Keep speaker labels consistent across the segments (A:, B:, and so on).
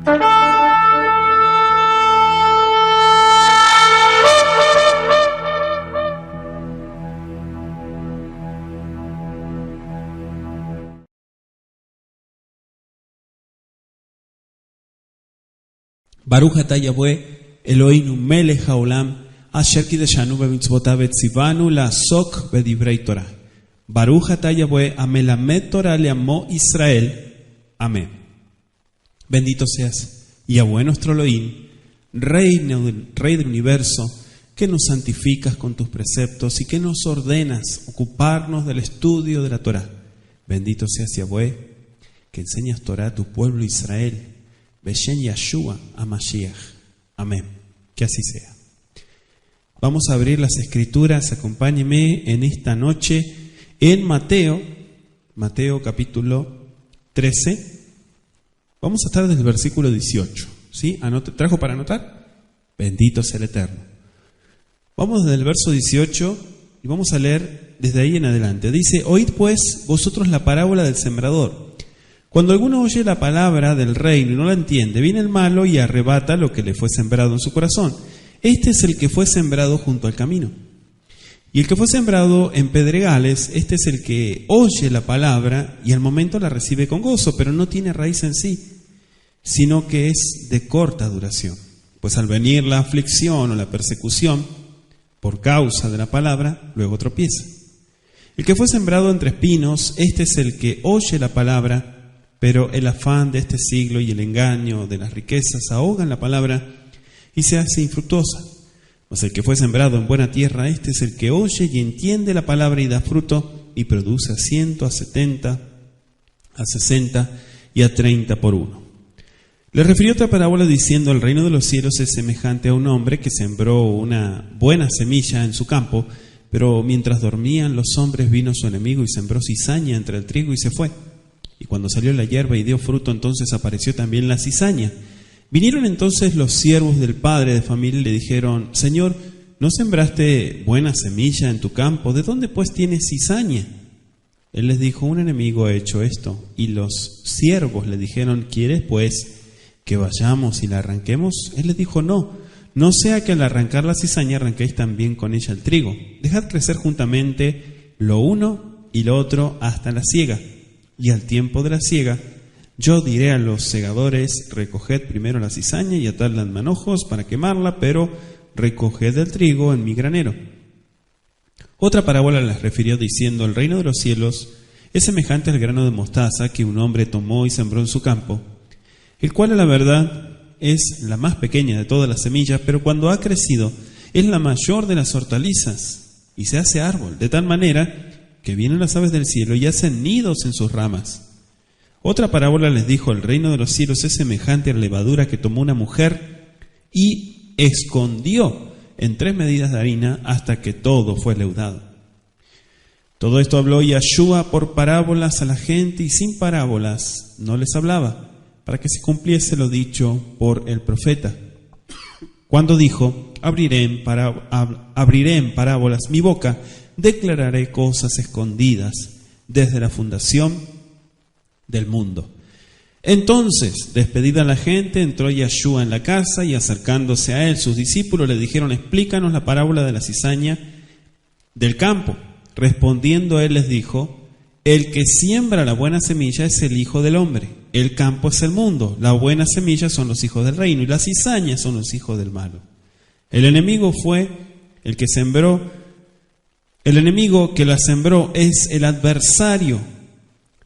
A: Baruch atah Yahweh Eloheinu melech haolam asher kideshanu bemitzvotav vetzivanu la'asok bedivrei Torah. Baruch atah Yahweh amelamed Torah leamo Israel. Amén. Bendito seas, Yahweh nuestro Elohim, Rey del universo, que nos santificas con tus preceptos y que nos ordenas ocuparnos del estudio de la Torah. Bendito seas, Yahweh, que enseñas Torah a tu pueblo Israel. Beshen Yeshua HaMashiach. Amén. Que así sea. Vamos a abrir las escrituras, acompáñeme en esta noche en Mateo capítulo 13. Vamos a estar desde el versículo 18. ¿Sí? ¿Trajo para anotar? Bendito sea el Eterno. Vamos desde el verso 18 y vamos a leer desde ahí en adelante. Dice: oíd pues vosotros la parábola del sembrador. Cuando alguno oye la palabra del reino y no la entiende, viene el malo y arrebata lo que le fue sembrado en su corazón. Este es el que fue sembrado junto al camino. Y el que fue sembrado en pedregales, este es el que oye la palabra y al momento la recibe con gozo, pero no tiene raíz en sí, sino que es de corta duración. Pues al venir la aflicción o la persecución por causa de la palabra, luego tropieza. El que fue sembrado entre espinos, este es el que oye la palabra, pero el afán de este siglo y el engaño de las riquezas ahogan la palabra y se hace infructuosa. Mas el que fue sembrado en buena tierra, este es el que oye y entiende la palabra y da fruto y produce a 100, a 70, a 60 y a 30 por uno. Le refirió otra parábola diciendo: el reino de los cielos es semejante a un hombre que sembró una buena semilla en su campo, pero mientras dormían los hombres vino su enemigo y sembró cizaña entre el trigo y se fue. Y cuando salió la hierba y dio fruto, entonces apareció también la cizaña. Vinieron entonces los siervos del padre de familia y le dijeron: Señor, ¿no sembraste buena semilla en tu campo? ¿De dónde pues tienes cizaña? Él les dijo: un enemigo ha hecho esto. Y los siervos le dijeron: ¿quieres pues que vayamos y la arranquemos? Él les dijo: no sea que al arrancar la cizaña arranquéis también con ella el trigo. Dejad crecer juntamente lo uno y lo otro hasta la siega. Y al tiempo de la siega, yo diré a los segadores: recoged primero la cizaña y atadla en manojos para quemarla, pero recoged el trigo en mi granero. Otra parábola les refirió diciendo: el reino de los cielos es semejante al grano de mostaza que un hombre tomó y sembró en su campo, el cual a la verdad es la más pequeña de todas las semillas, pero cuando ha crecido es la mayor de las hortalizas y se hace árbol, de tal manera que vienen las aves del cielo y hacen nidos en sus ramas. Otra parábola les dijo: el reino de los cielos es semejante a la levadura que tomó una mujer y escondió en 3 medidas de harina hasta que todo fue leudado. Todo esto habló Yeshua por parábolas a la gente y sin parábolas no les hablaba, para que se cumpliese lo dicho por el profeta, cuando dijo: abriré en parábolas mi boca, declararé cosas escondidas desde la fundación del mundo. Entonces, despedida la gente, entró Yeshua en la casa y acercándose a él, sus discípulos le dijeron: explícanos la parábola de la cizaña del campo. Respondiendo él les dijo: el que siembra la buena semilla es el Hijo del Hombre. El campo es el mundo. La buena semilla son los hijos del reino y las cizañas son los hijos del malo. El enemigo fue el que sembró. El enemigo que la sembró es el adversario.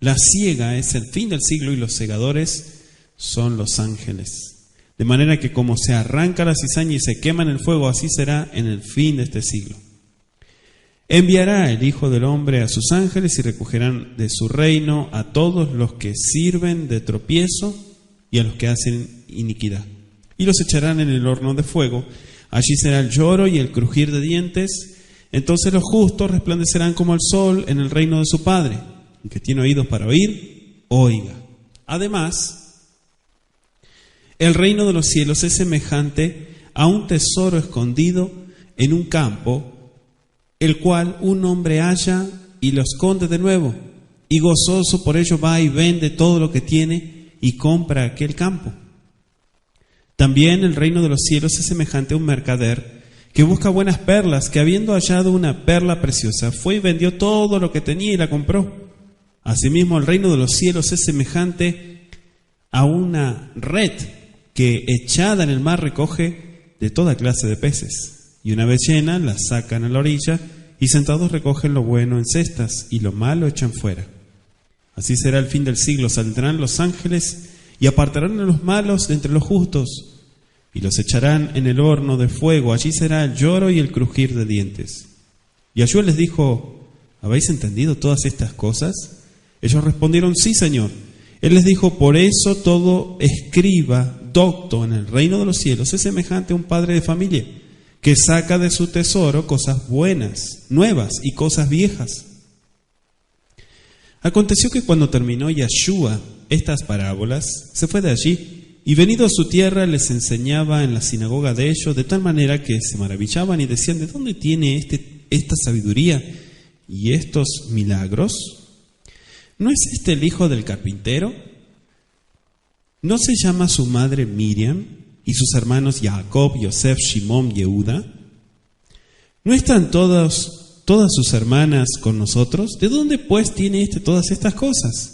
A: La siega es el fin del siglo y los segadores son los ángeles. De manera que como se arranca la cizaña y se quema en el fuego, así será en el fin de este siglo. Enviará el Hijo del Hombre a sus ángeles y recogerán de su reino a todos los que sirven de tropiezo y a los que hacen iniquidad. Y los echarán en el horno de fuego. Allí será el lloro y el crujir de dientes. Entonces los justos resplandecerán como el sol en el reino de su Padre. El que tiene oídos para oír, oiga. Además, el reino de los cielos es semejante a un tesoro escondido en un campo, el cual un hombre halla y lo esconde de nuevo, y gozoso por ello va y vende todo lo que tiene y compra aquel campo. También el reino de los cielos es semejante a un mercader que busca buenas perlas, que habiendo hallado una perla preciosa, fue y vendió todo lo que tenía y la compró. Asimismo, el reino de los cielos es semejante a una red que echada en el mar recoge de toda clase de peces. Y una vez llena, la sacan a la orilla y sentados recogen lo bueno en cestas y lo malo echan fuera. Así será el fin del siglo, saldrán los ángeles y apartarán a los malos de entre los justos y los echarán en el horno de fuego. Allí será el lloro y el crujir de dientes. Y Yahshua les dijo: ¿habéis entendido todas estas cosas? Ellos respondieron: sí, Señor. Él les dijo: por eso todo escriba docto en el reino de los cielos es semejante a un padre de familia que saca de su tesoro cosas buenas, nuevas y cosas viejas. Aconteció que cuando terminó Yahshua estas parábolas, se fue de allí y venido a su tierra les enseñaba en la sinagoga de ellos, de tal manera que se maravillaban y decían: ¿de dónde tiene esta sabiduría y estos milagros? ¿No es este el hijo del carpintero? ¿No se llama su madre Miriam y sus hermanos Jacob, Yosef, Shimón, Yehuda? ¿No están todas sus hermanas con nosotros? ¿De dónde pues tiene todas estas cosas?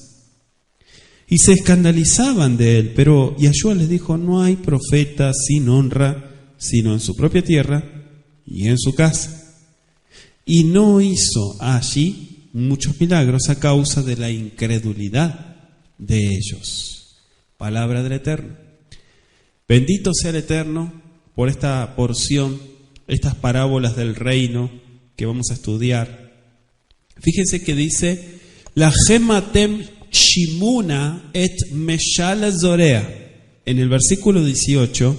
A: Y se escandalizaban de él, pero Yahshua les dijo: no hay profeta sin honra, sino en su propia tierra y en su casa. Y no hizo allí muchos milagros a causa de la incredulidad de ellos. Palabra del Eterno. Bendito sea el Eterno por esta porción, estas parábolas del reino que vamos a estudiar. Fíjense que dice: la gematem Shimuna et Meshal Zorea. En el versículo 18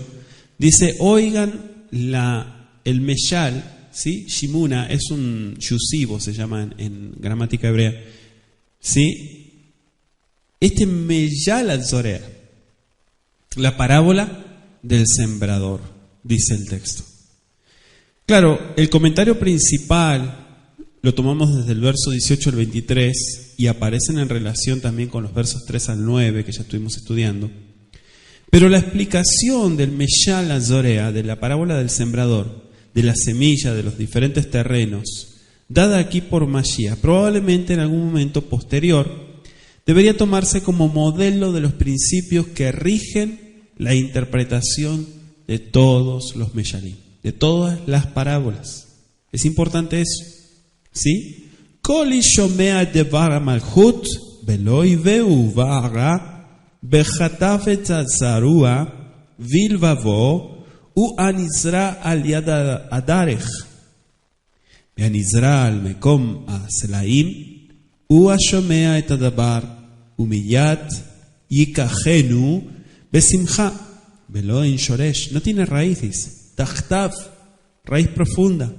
A: dice: oigan el Meshal, ¿sí? Shimuna es un yusivo, se llama en gramática hebrea, ¿sí? Este Meshal Zorea, la parábola del sembrador, dice el texto. Claro, el comentario principal lo tomamos desde el verso 18 al 23 y aparecen en relación también con los versos 3 al 9 que ya estuvimos estudiando. Pero la explicación del Meshal Zorea, de la parábola del sembrador, de la semilla de los diferentes terrenos, dada aquí por Mashiach, probablemente en algún momento posterior, debería tomarse como modelo de los principios que rigen la interpretación de todos los Meshalim, de todas las parábolas. Es importante eso. ¿Sí? Kol shomea devar malchut veloi veu vara bechataf et zarua vilvavo u anizra al yad adarech anizra al mekom aselaim u ashomea et adabar umiyat yikachenu besimcha velo en shoresh. No tiene raíces. Tachtaf, raíz profunda.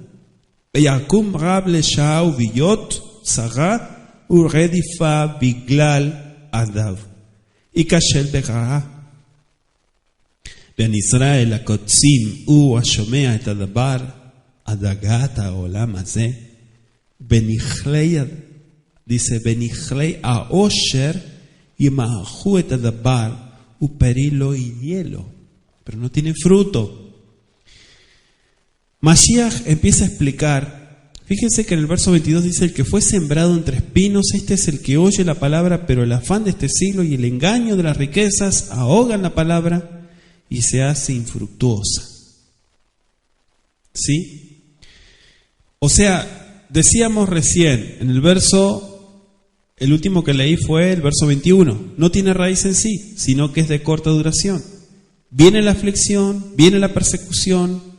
A: Beyakum rab leshau viyot saga uredifa biglal adav ikashel begara ben Israel akotzim u ashomea et adabar adagat haolam hazeh benichlei, dice benichlei aosher yemahu et adabar uperilo y hielo, pero no tiene fruto. Mashiach empieza a explicar. Fíjense que en el verso 22 dice: el que fue sembrado entre espinos, este es el que oye la palabra, pero el afán de este siglo y el engaño de las riquezas ahogan la palabra y se hace infructuosa. ¿Sí? O sea, decíamos recién, en el verso, el último que leí fue el verso 21, no tiene raíz en sí, sino que es de corta duración. Viene la aflicción, viene la persecución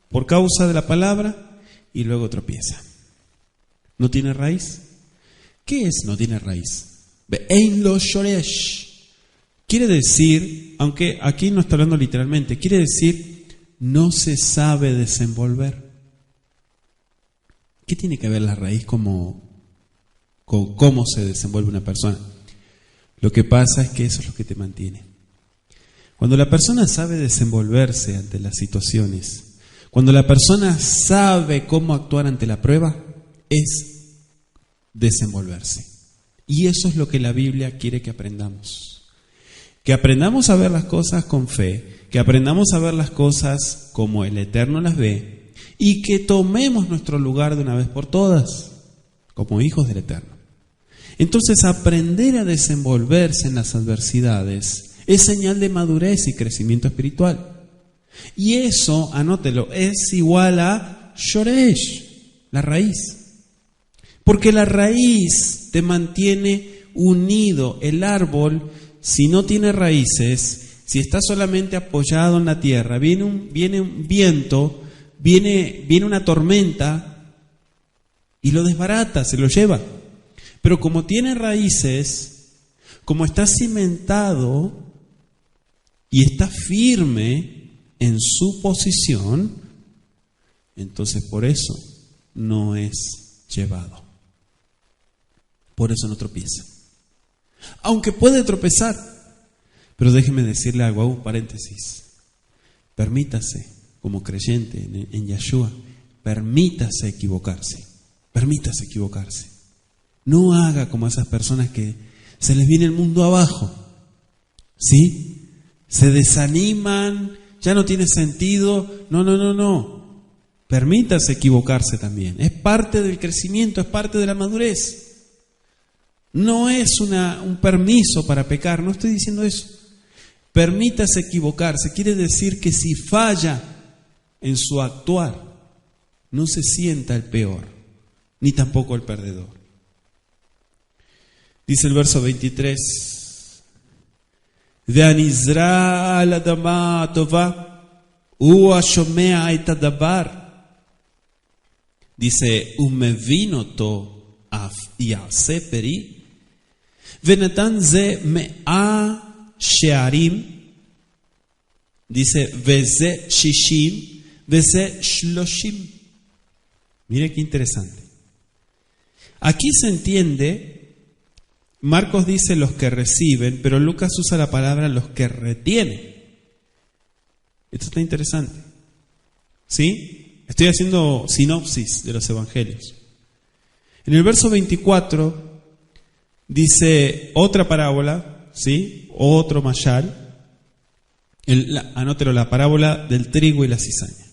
A: por causa de la palabra y luego tropieza. ¿No tiene raíz? ¿Qué es no tiene raíz? Be'ein lo shoresh. Quiere decir, aunque aquí no está hablando literalmente, quiere decir no se sabe desenvolver. ¿Qué tiene que ver la raíz con cómo se desenvuelve una persona? Lo que pasa es que eso es lo que te mantiene. Cuando la persona sabe desenvolverse ante las situaciones, cuando la persona sabe cómo actuar ante la prueba, es desenvolverse. Y eso es lo que la Biblia quiere que aprendamos. Que aprendamos a ver las cosas con fe, que aprendamos a ver las cosas como el Eterno las ve y que tomemos nuestro lugar de una vez por todas, como hijos del Eterno. Entonces, aprender a desenvolverse en las adversidades es señal de madurez y crecimiento espiritual. Y eso, anótelo, es igual a Shoresh, la raíz. Porque la raíz te mantiene unido. El árbol, si no tiene raíces, si está solamente apoyado en la tierra, viene un viento, viene una tormenta y lo desbarata, se lo lleva. Pero como tiene raíces, como está cimentado y está firme en su posición, entonces por eso no es llevado. Por eso no tropieza. Aunque puede tropezar. Pero déjeme decirle algo, hago un paréntesis. Permítase, como creyente en Yeshua, permítase equivocarse. Permítase equivocarse. No haga como esas personas que se les viene el mundo abajo. ¿Sí? Se desaniman, ya no tiene sentido. No. Permítase equivocarse también. Es parte del crecimiento, es parte de la madurez. No es un permiso para pecar, no estoy diciendo eso. Permítase equivocarse, quiere decir que si falla en su actuar, no se sienta el peor, ni tampoco el perdedor. Dice el verso 23, Ve'anizra al adama tova, hu hashomea et hadabar. Dice, umevinoto af ya'aseh peri. Venatan ze me'a shearim, dice veze shishim, veze shloshim. Mire qué interesante. Aquí se entiende, Marcos dice los que reciben, pero Lucas usa la palabra los que retienen. Esto está interesante. ¿Sí? Estoy haciendo sinopsis de los evangelios. En el verso 24 dice otra parábola, ¿sí? Otro mashal. Anótelo, la parábola del trigo y la cizaña.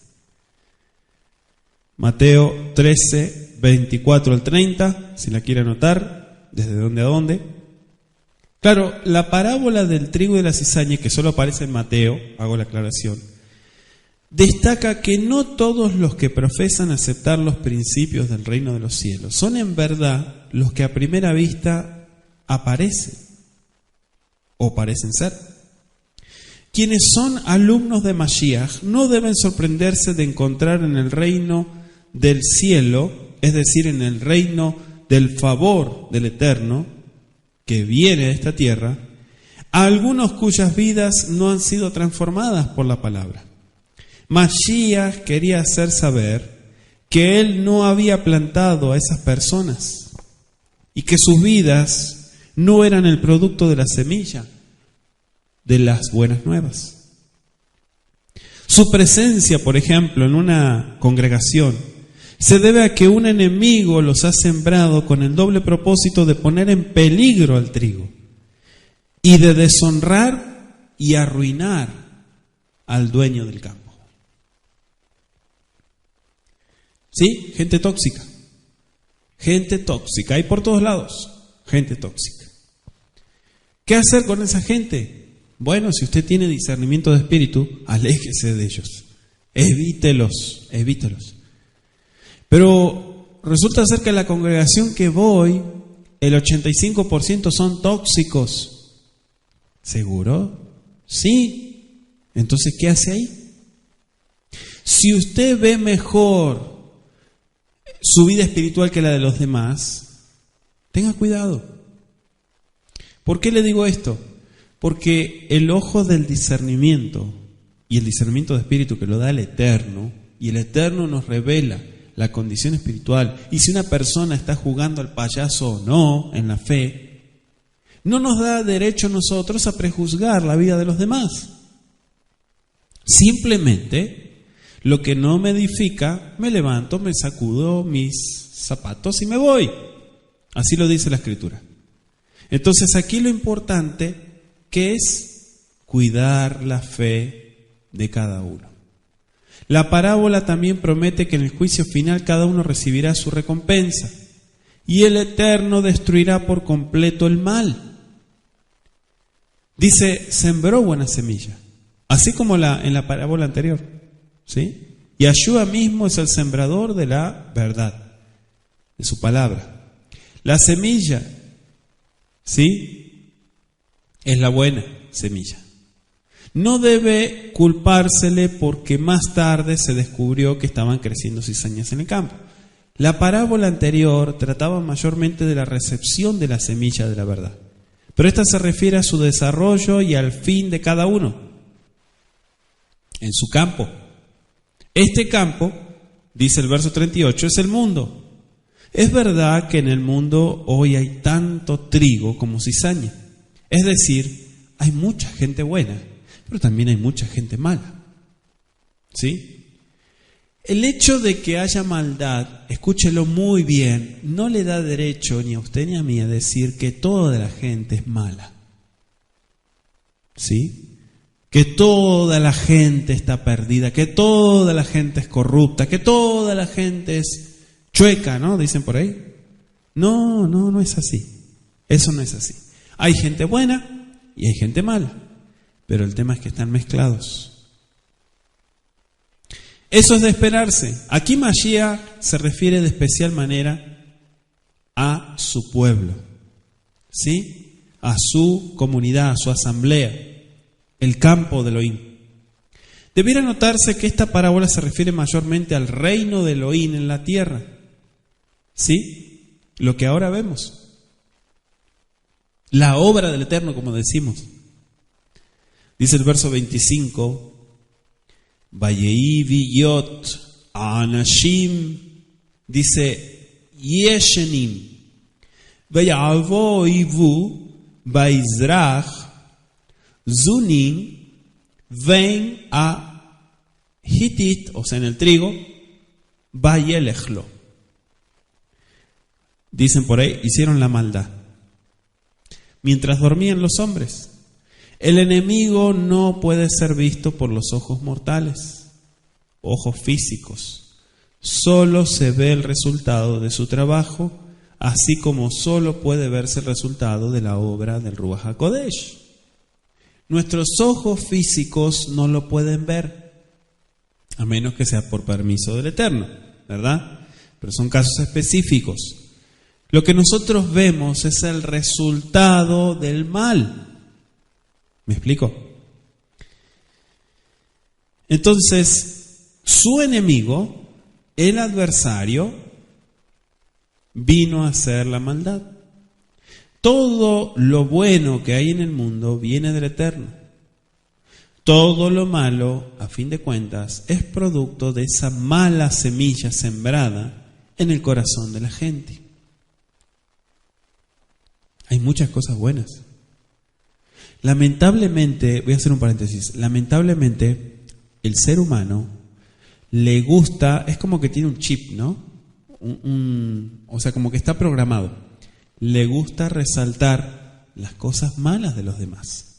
A: Mateo 13, 24 al 30, si la quiere anotar, desde dónde a dónde. Claro, la parábola del trigo y de la cizaña, que solo aparece en Mateo, hago la aclaración, destaca que no todos los que profesan aceptar los principios del reino de los cielos son en verdad los que a primera vista aparecen o parecen ser. Quienes son alumnos de Mashiach no deben sorprenderse de encontrar en el reino del cielo, es decir, en el reino del favor del Eterno que viene de esta tierra, a algunos cuyas vidas no han sido transformadas por la palabra. Mashiach quería hacer saber que él no había plantado a esas personas y que sus vidas no eran el producto de la semilla de las buenas nuevas. Su presencia, por ejemplo, en una congregación se debe a que un enemigo los ha sembrado con el doble propósito de poner en peligro al trigo y de deshonrar y arruinar al dueño del campo. ¿Sí? Gente tóxica. Gente tóxica. Hay por todos lados. Gente tóxica. ¿Qué hacer con esa gente? Bueno, si usted tiene discernimiento de espíritu, aléjese de ellos. Evítelos. Pero resulta ser que en la congregación que voy, el 85% son tóxicos. ¿Seguro? Sí. Entonces, ¿qué hace ahí? Si usted ve mejor su vida espiritual que la de los demás, tenga cuidado. ¿Por qué le digo esto? Porque el ojo del discernimiento y el discernimiento de espíritu que lo da el Eterno, y el Eterno nos revela la condición espiritual, y si una persona está jugando al payaso o no en la fe, no nos da derecho nosotros a prejuzgar la vida de los demás. Simplemente, lo que no me edifica, me levanto, me sacudo mis zapatos y me voy. Así lo dice la Escritura. Entonces aquí lo importante que es cuidar la fe de cada uno. La parábola también promete que en el juicio final cada uno recibirá su recompensa y el Eterno destruirá por completo el mal. Dice, sembró buena semilla, así como en la parábola anterior, ¿sí? Y Yeshua mismo es el sembrador de la verdad, de su palabra. La semilla, ¿sí? Es la buena semilla. No debe culpársele porque más tarde se descubrió que estaban creciendo cizañas en el campo. La parábola anterior trataba mayormente de la recepción de la semilla de la verdad, pero esta se refiere a su desarrollo y al fin de cada uno en su campo. Este campo, dice el verso 38, es el mundo. Es verdad que en el mundo hoy hay tanto trigo como cizaña. Es decir, hay mucha gente buena, pero también hay mucha gente mala. ¿Sí? El hecho de que haya maldad, escúchelo muy bien, no le da derecho ni a usted ni a mí a decir que toda la gente es mala. ¿Sí? Que toda la gente está perdida, que toda la gente es corrupta, que toda la gente es chueca, ¿no? Dicen por ahí. No es así. Eso no es así. Hay gente buena y hay gente mala, pero el tema es que están mezclados. Eso es de esperarse. Aquí Mashiach se refiere de especial manera a su pueblo, ¿sí? A su comunidad, a su asamblea, el campo de Elohim. Debiera notarse que esta parábola se refiere mayormente al reino de Elohim en la tierra, ¿sí? Lo que ahora vemos, la obra del Eterno, como decimos. Dice el verso 25, Vayei viyot anashim, dice Yeshenim, Vayavo ivu, Vaizrach, Zunim, ven a Hitit, o sea en el trigo, Vayelechlo. Dicen por ahí, hicieron la maldad. Mientras dormían los hombres. El enemigo no puede ser visto por los ojos mortales, ojos físicos. Solo se ve el resultado de su trabajo, así como solo puede verse el resultado de la obra del Ruach HaKodesh. Nuestros ojos físicos no lo pueden ver, a menos que sea por permiso del Eterno, ¿verdad? Pero son casos específicos. Lo que nosotros vemos es el resultado del mal. ¿Me explico? Entonces, su enemigo, el adversario, vino a hacer la maldad. Todo lo bueno que hay en el mundo viene del Eterno. Todo lo malo, a fin de cuentas, es producto de esa mala semilla sembrada en el corazón de la gente. Hay muchas cosas buenas. Lamentablemente, voy a hacer un paréntesis, lamentablemente el ser humano le gusta, es como que tiene un chip, ¿no? O sea, como que está programado. Le gusta resaltar las cosas malas de los demás.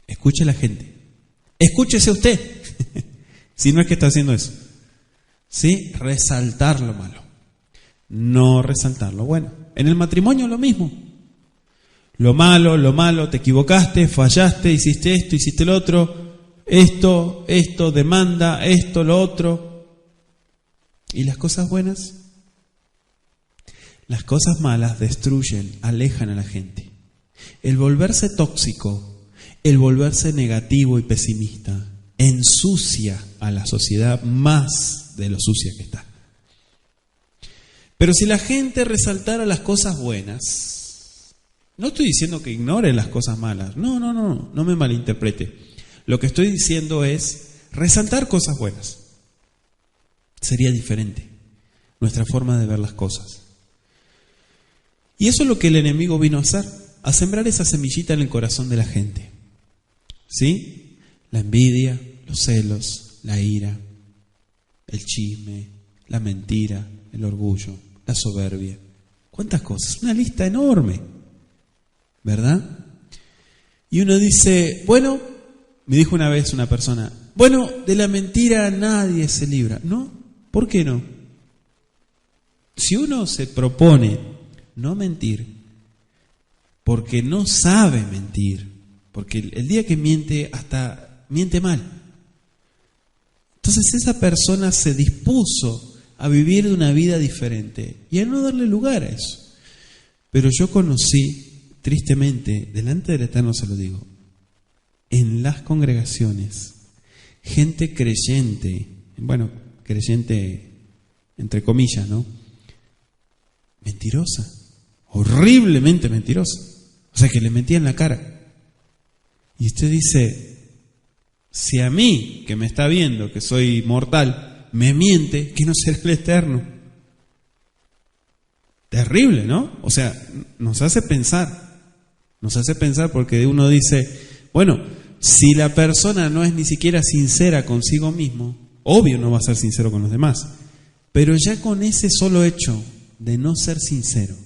A: Escuche a la gente. Escúchese usted, si no es que está haciendo eso. ¿Sí? Resaltar lo malo, no resaltar lo bueno. En el matrimonio lo mismo. Lo malo, te equivocaste, fallaste, hiciste esto, hiciste lo otro, esto, demanda, esto, lo otro. ¿Y las cosas buenas? Las cosas malas destruyen, alejan a la gente. El volverse tóxico, el volverse negativo y pesimista, ensucia a la sociedad más de lo sucia que está. Pero si la gente resaltara las cosas buenas, no estoy diciendo que ignore las cosas malas, no me malinterprete. Lo que estoy diciendo es resaltar cosas buenas. Sería diferente nuestra forma de ver las cosas. Y eso es lo que el enemigo vino a hacer, a sembrar esa semillita en el corazón de la gente. ¿Sí? La envidia, los celos, la ira, el chisme, la mentira, el orgullo, la soberbia. ¿Cuántas cosas? Una lista enorme, ¿verdad? Y uno dice, bueno, Me dijo una vez una persona, bueno, de la mentira nadie se libra. ¿No? ¿Por qué no? Si uno se propone no mentir, porque no sabe mentir, porque el día que miente hasta miente mal. Entonces esa persona se dispuso a vivir de una vida diferente y a no darle lugar a eso. Pero yo conocí, tristemente, delante del Eterno se lo digo, en las congregaciones, gente creyente, bueno, creyente entre comillas, ¿no? Mentirosa, horriblemente mentirosa. O sea, que le mentía en la cara. Y usted dice, si a mí, que me está viendo, que soy mortal, me miente, ¿qué no será el Eterno? Terrible, ¿no? O sea, nos hace pensar porque uno dice, bueno, si la persona no es ni siquiera sincera consigo mismo, obvio no va a ser sincero con los demás, pero ya con ese solo hecho de no ser sincero,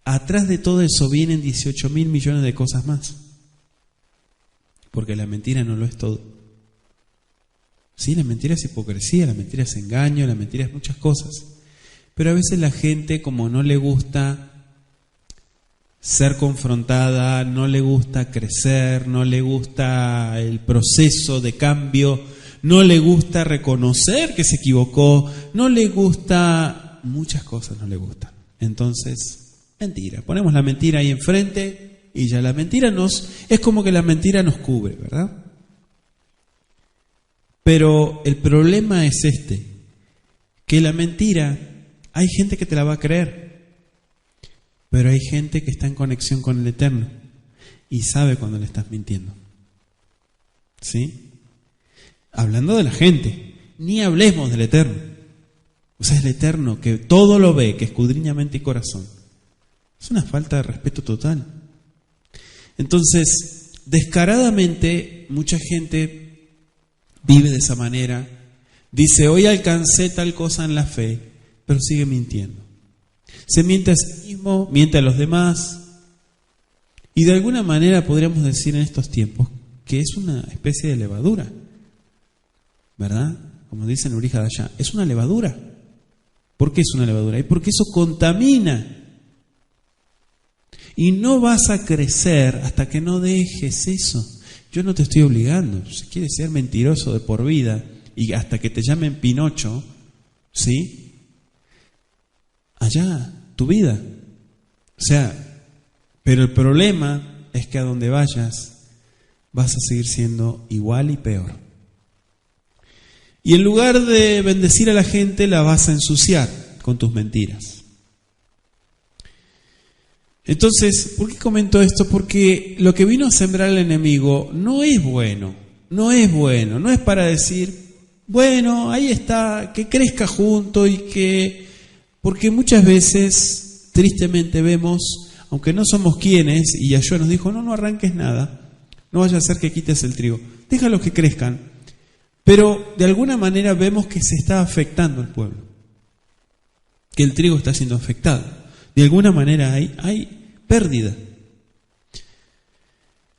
A: atrás de todo eso vienen 18.000 millones de cosas más, porque la mentira no lo es todo. Sí, la mentira es hipocresía, la mentira es engaño, la mentira es muchas cosas, pero a veces la gente, como no le gusta ser confrontada, no le gusta crecer, no le gusta el proceso de cambio, no le gusta reconocer que se equivocó, no le gusta, muchas cosas no le gustan. Entonces, mentira, ponemos la mentira ahí enfrente y ya la mentira es como que la mentira nos cubre, ¿verdad? Pero el problema es que la mentira, hay gente que te la va a creer. Pero hay gente que está en conexión con el Eterno y sabe cuando le estás mintiendo. ¿Sí? Hablando de la gente, ni hablemos del Eterno. O sea, el Eterno que todo lo ve, que escudriña mente y corazón. Es una falta de respeto total. Entonces, descaradamente, mucha gente vive de esa manera. Dice, hoy alcancé tal cosa en la fe, pero sigue mintiendo. Se miente a sí mismo, miente a los demás. Y de alguna manera podríamos decir en estos tiempos que es una especie de levadura, ¿verdad? Como dicen Urija de allá, es una levadura. ¿Por qué es una levadura? Y porque eso contamina. Y no vas a crecer hasta que no dejes eso. Yo no te estoy obligando. Si quieres ser mentiroso de por vida y hasta que te llamen Pinocho, ¿sí? Allá, tu vida. O sea, pero el problema es que a donde vayas vas a seguir siendo igual y peor. Y en lugar de bendecir a la gente, la vas a ensuciar con tus mentiras. Entonces, ¿por qué comento esto? Porque lo que vino a sembrar el enemigo no es bueno, no es para decir, bueno, ahí está, que crezca junto y que... Porque muchas veces, tristemente vemos, aunque no somos quienes, y Yahshua nos dijo, no arranques nada, no vaya a ser que quites el trigo, déjalos que crezcan. Pero de alguna manera vemos que se está afectando el pueblo, que el trigo está siendo afectado. De alguna manera hay pérdida.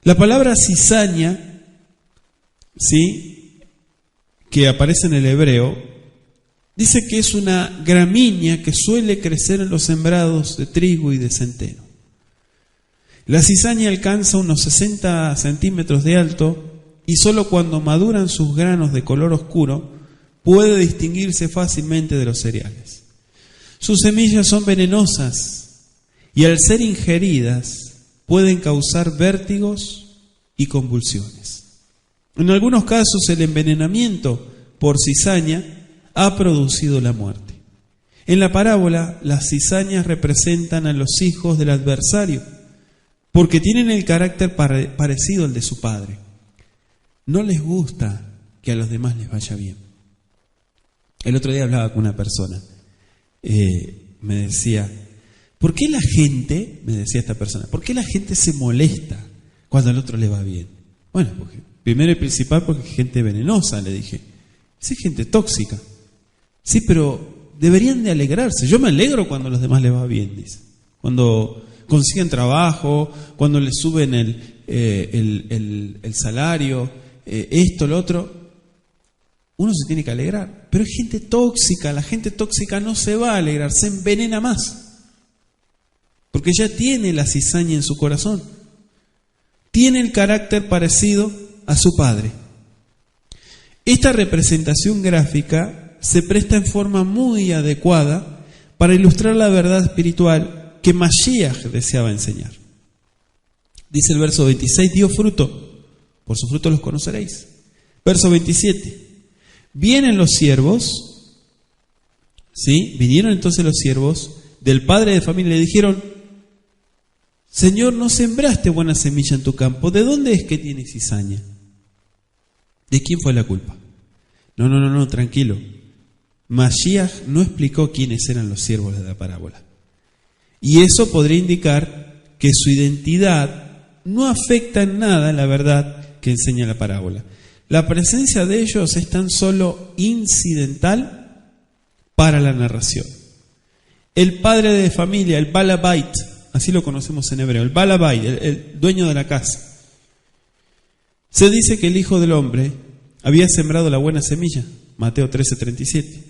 A: La palabra cizaña, ¿sí?, que aparece en el hebreo, dice que es una gramínea que suele crecer en los sembrados de trigo y de centeno. La cizaña alcanza unos 60 centímetros de alto y solo cuando maduran sus granos de color oscuro puede distinguirse fácilmente de los cereales. Sus semillas son venenosas y al ser ingeridas pueden causar vértigos y convulsiones. En algunos casos el envenenamiento por cizaña ha producido la muerte. En la parábola, las cizañas representan a los hijos del adversario, porque tienen el carácter parecido al de su padre. No les gusta que a los demás les vaya bien. El otro día hablaba con una persona, me decía, ¿por qué la gente, me decía esta persona, por qué la gente se molesta cuando al otro le va bien? Bueno, porque, primero y principal porque es gente venenosa, le dije, es gente tóxica. Sí, pero deberían de alegrarse. Yo me alegro cuando a los demás les va bien, dice. Cuando consiguen trabajo, cuando les suben el salario, esto, lo otro, uno se tiene que alegrar. Pero hay gente tóxica, la gente tóxica no se va a alegrar, se envenena más. Porque ya tiene la cizaña en su corazón. Tiene el carácter parecido a su padre. Esta representación gráfica se presta en forma muy adecuada para ilustrar la verdad espiritual que Mashiach deseaba enseñar. Dice el verso 26, dio fruto, por su fruto los conoceréis. Verso 27, vienen los siervos, ¿sí? Vinieron entonces los siervos del padre de familia y le dijeron, Señor, no sembraste buena semilla en tu campo, ¿de dónde es que tienes cizaña? ¿De quién fue la culpa? No, tranquilo. Mashiach no explicó quiénes eran los siervos de la parábola. Y eso podría indicar que su identidad no afecta en nada la verdad que enseña la parábola. La presencia de ellos es tan solo incidental para la narración. El padre de familia, el Balabait, así lo conocemos en hebreo, el Balabait, el dueño de la casa. Se dice que el Hijo del Hombre había sembrado la buena semilla, Mateo 13:37.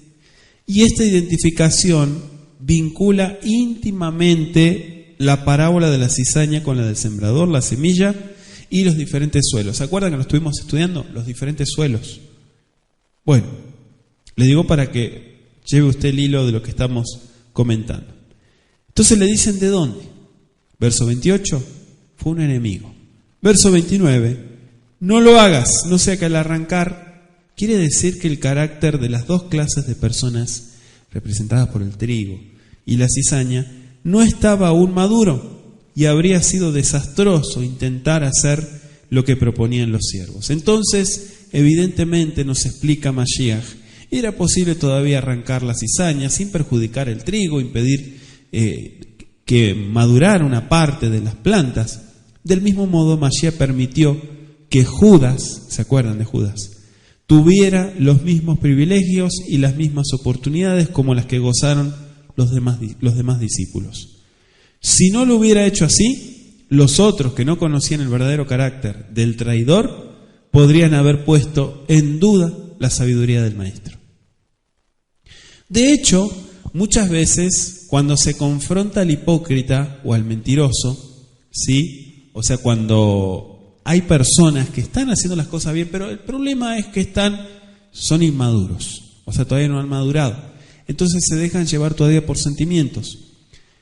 A: Y esta identificación vincula íntimamente la parábola de la cizaña con la del sembrador, la semilla y los diferentes suelos. ¿Se acuerdan que lo estuvimos estudiando? Los diferentes suelos. Bueno, le digo para que lleve usted el hilo de lo que estamos comentando. Entonces le dicen de dónde. Verso 28, fue un enemigo. Verso 29, no lo hagas, no sea que al arrancar. Quiere decir que el carácter de las dos clases de personas representadas por el trigo y la cizaña no estaba aún maduro y habría sido desastroso intentar hacer lo que proponían los siervos. Entonces, evidentemente nos explica Mashiach, era posible todavía arrancar la cizaña sin perjudicar el trigo, impedir que madurara una parte de las plantas. Del mismo modo, Mashiach permitió que Judas, ¿se acuerdan de Judas?, tuviera los mismos privilegios y las mismas oportunidades como las que gozaron los demás discípulos. Si no lo hubiera hecho así, los otros que no conocían el verdadero carácter del traidor podrían haber puesto en duda la sabiduría del maestro. De hecho, muchas veces cuando se confronta al hipócrita o al mentiroso, ¿sí? O sea, cuando hay personas que están haciendo las cosas bien, pero el problema es que son inmaduros, o sea, todavía no han madurado. Entonces se dejan llevar todavía por sentimientos.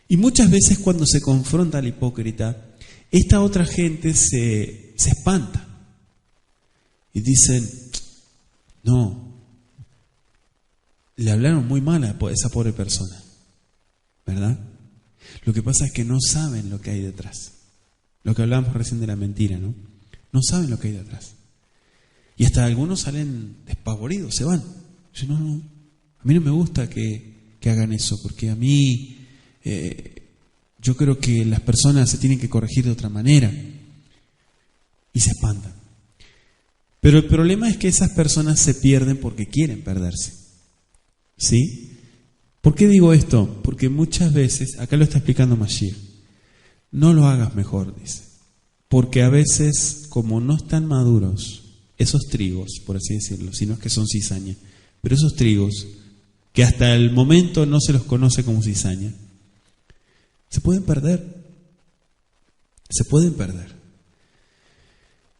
A: Y muchas veces cuando se confronta al hipócrita, esta otra gente se espanta. Y dicen, no, le hablaron muy mal a esa pobre persona, ¿verdad? Lo que pasa es que no saben lo que hay detrás. Lo que hablábamos recién de la mentira, ¿no? No saben lo que hay detrás. Y hasta algunos salen despavoridos, se van. Dicen, no, a mí no me gusta que hagan eso, porque a mí, yo creo que las personas se tienen que corregir de otra manera. Y se espantan. Pero el problema es que esas personas se pierden porque quieren perderse. ¿Sí? ¿Por qué digo esto? Porque muchas veces, acá lo está explicando Mashiach, no lo hagas mejor, dice. Porque a veces, como no están maduros, esos trigos, por así decirlo, sino es que son cizaña, pero esos trigos, que hasta el momento no se los conoce como cizaña, se pueden perder. Se pueden perder.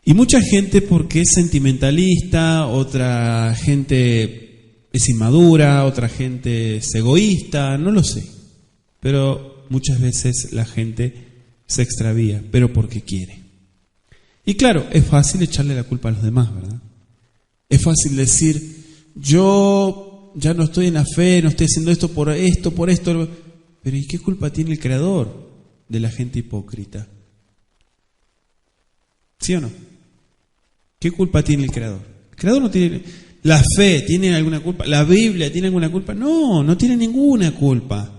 A: Y mucha gente, porque es sentimentalista, otra gente es inmadura, otra gente es egoísta, no lo sé. Pero muchas veces la gente se extravía, pero porque quiere. Y claro, es fácil echarle la culpa a los demás, ¿verdad? Es fácil decir, yo ya no estoy en la fe, no estoy haciendo esto, por esto. Pero ¿y qué culpa tiene el Creador de la gente hipócrita? ¿Sí o no? ¿Qué culpa tiene el Creador? El Creador no tiene... ¿La fe tiene alguna culpa? ¿La Biblia tiene alguna culpa? No, no tiene ninguna culpa.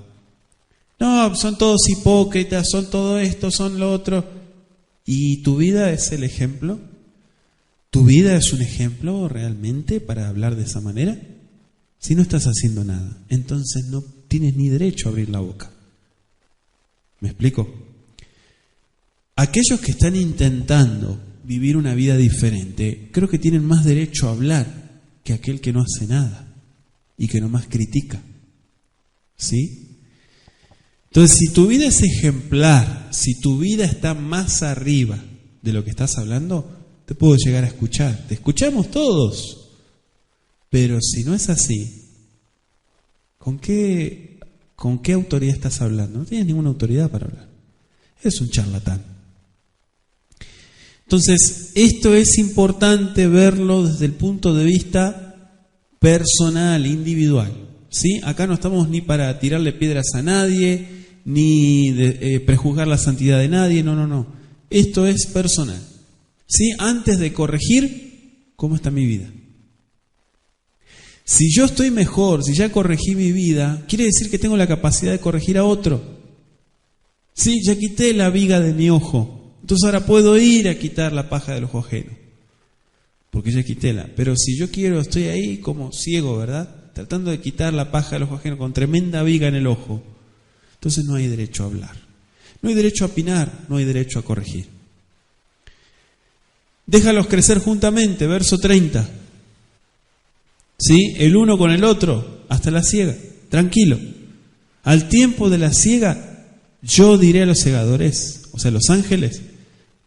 A: No, son todos hipócritas, son todo esto, son lo otro. ¿Y tu vida es el ejemplo? ¿Tu vida es un ejemplo realmente para hablar de esa manera? Si no estás haciendo nada, entonces no tienes ni derecho a abrir la boca. ¿Me explico? Aquellos que están intentando vivir una vida diferente, creo que tienen más derecho a hablar que aquel que no hace nada y que nomás critica. ¿Sí? Entonces, si tu vida es ejemplar, si tu vida está más arriba de lo que estás hablando, te puedo llegar a escuchar. Te escuchamos todos. Pero si no es así, ¿con qué autoridad estás hablando? No tienes ninguna autoridad para hablar. Eres un charlatán. Entonces, esto es importante verlo desde el punto de vista personal, individual. ¿Sí? Acá no estamos ni para tirarle piedras a nadie, ni prejuzgar la santidad de nadie, no. Esto es personal. ¿Sí? Antes de corregir, ¿cómo está mi vida? Si yo estoy mejor, si ya corregí mi vida, quiere decir que tengo la capacidad de corregir a otro. Sí, ya quité la viga de mi ojo, entonces ahora puedo ir a quitar la paja del ojo ajeno, porque ya quité la. Pero si yo quiero, estoy ahí como ciego, ¿verdad? Tratando de quitar la paja del ojo ajeno con tremenda viga en el ojo, entonces no hay derecho a hablar, no hay derecho a opinar, no hay derecho a corregir. Déjalos crecer juntamente, verso 30. ¿Sí? El uno con el otro, hasta la siega, tranquilo. Al tiempo de la siega, yo diré a los segadores, o sea, los ángeles,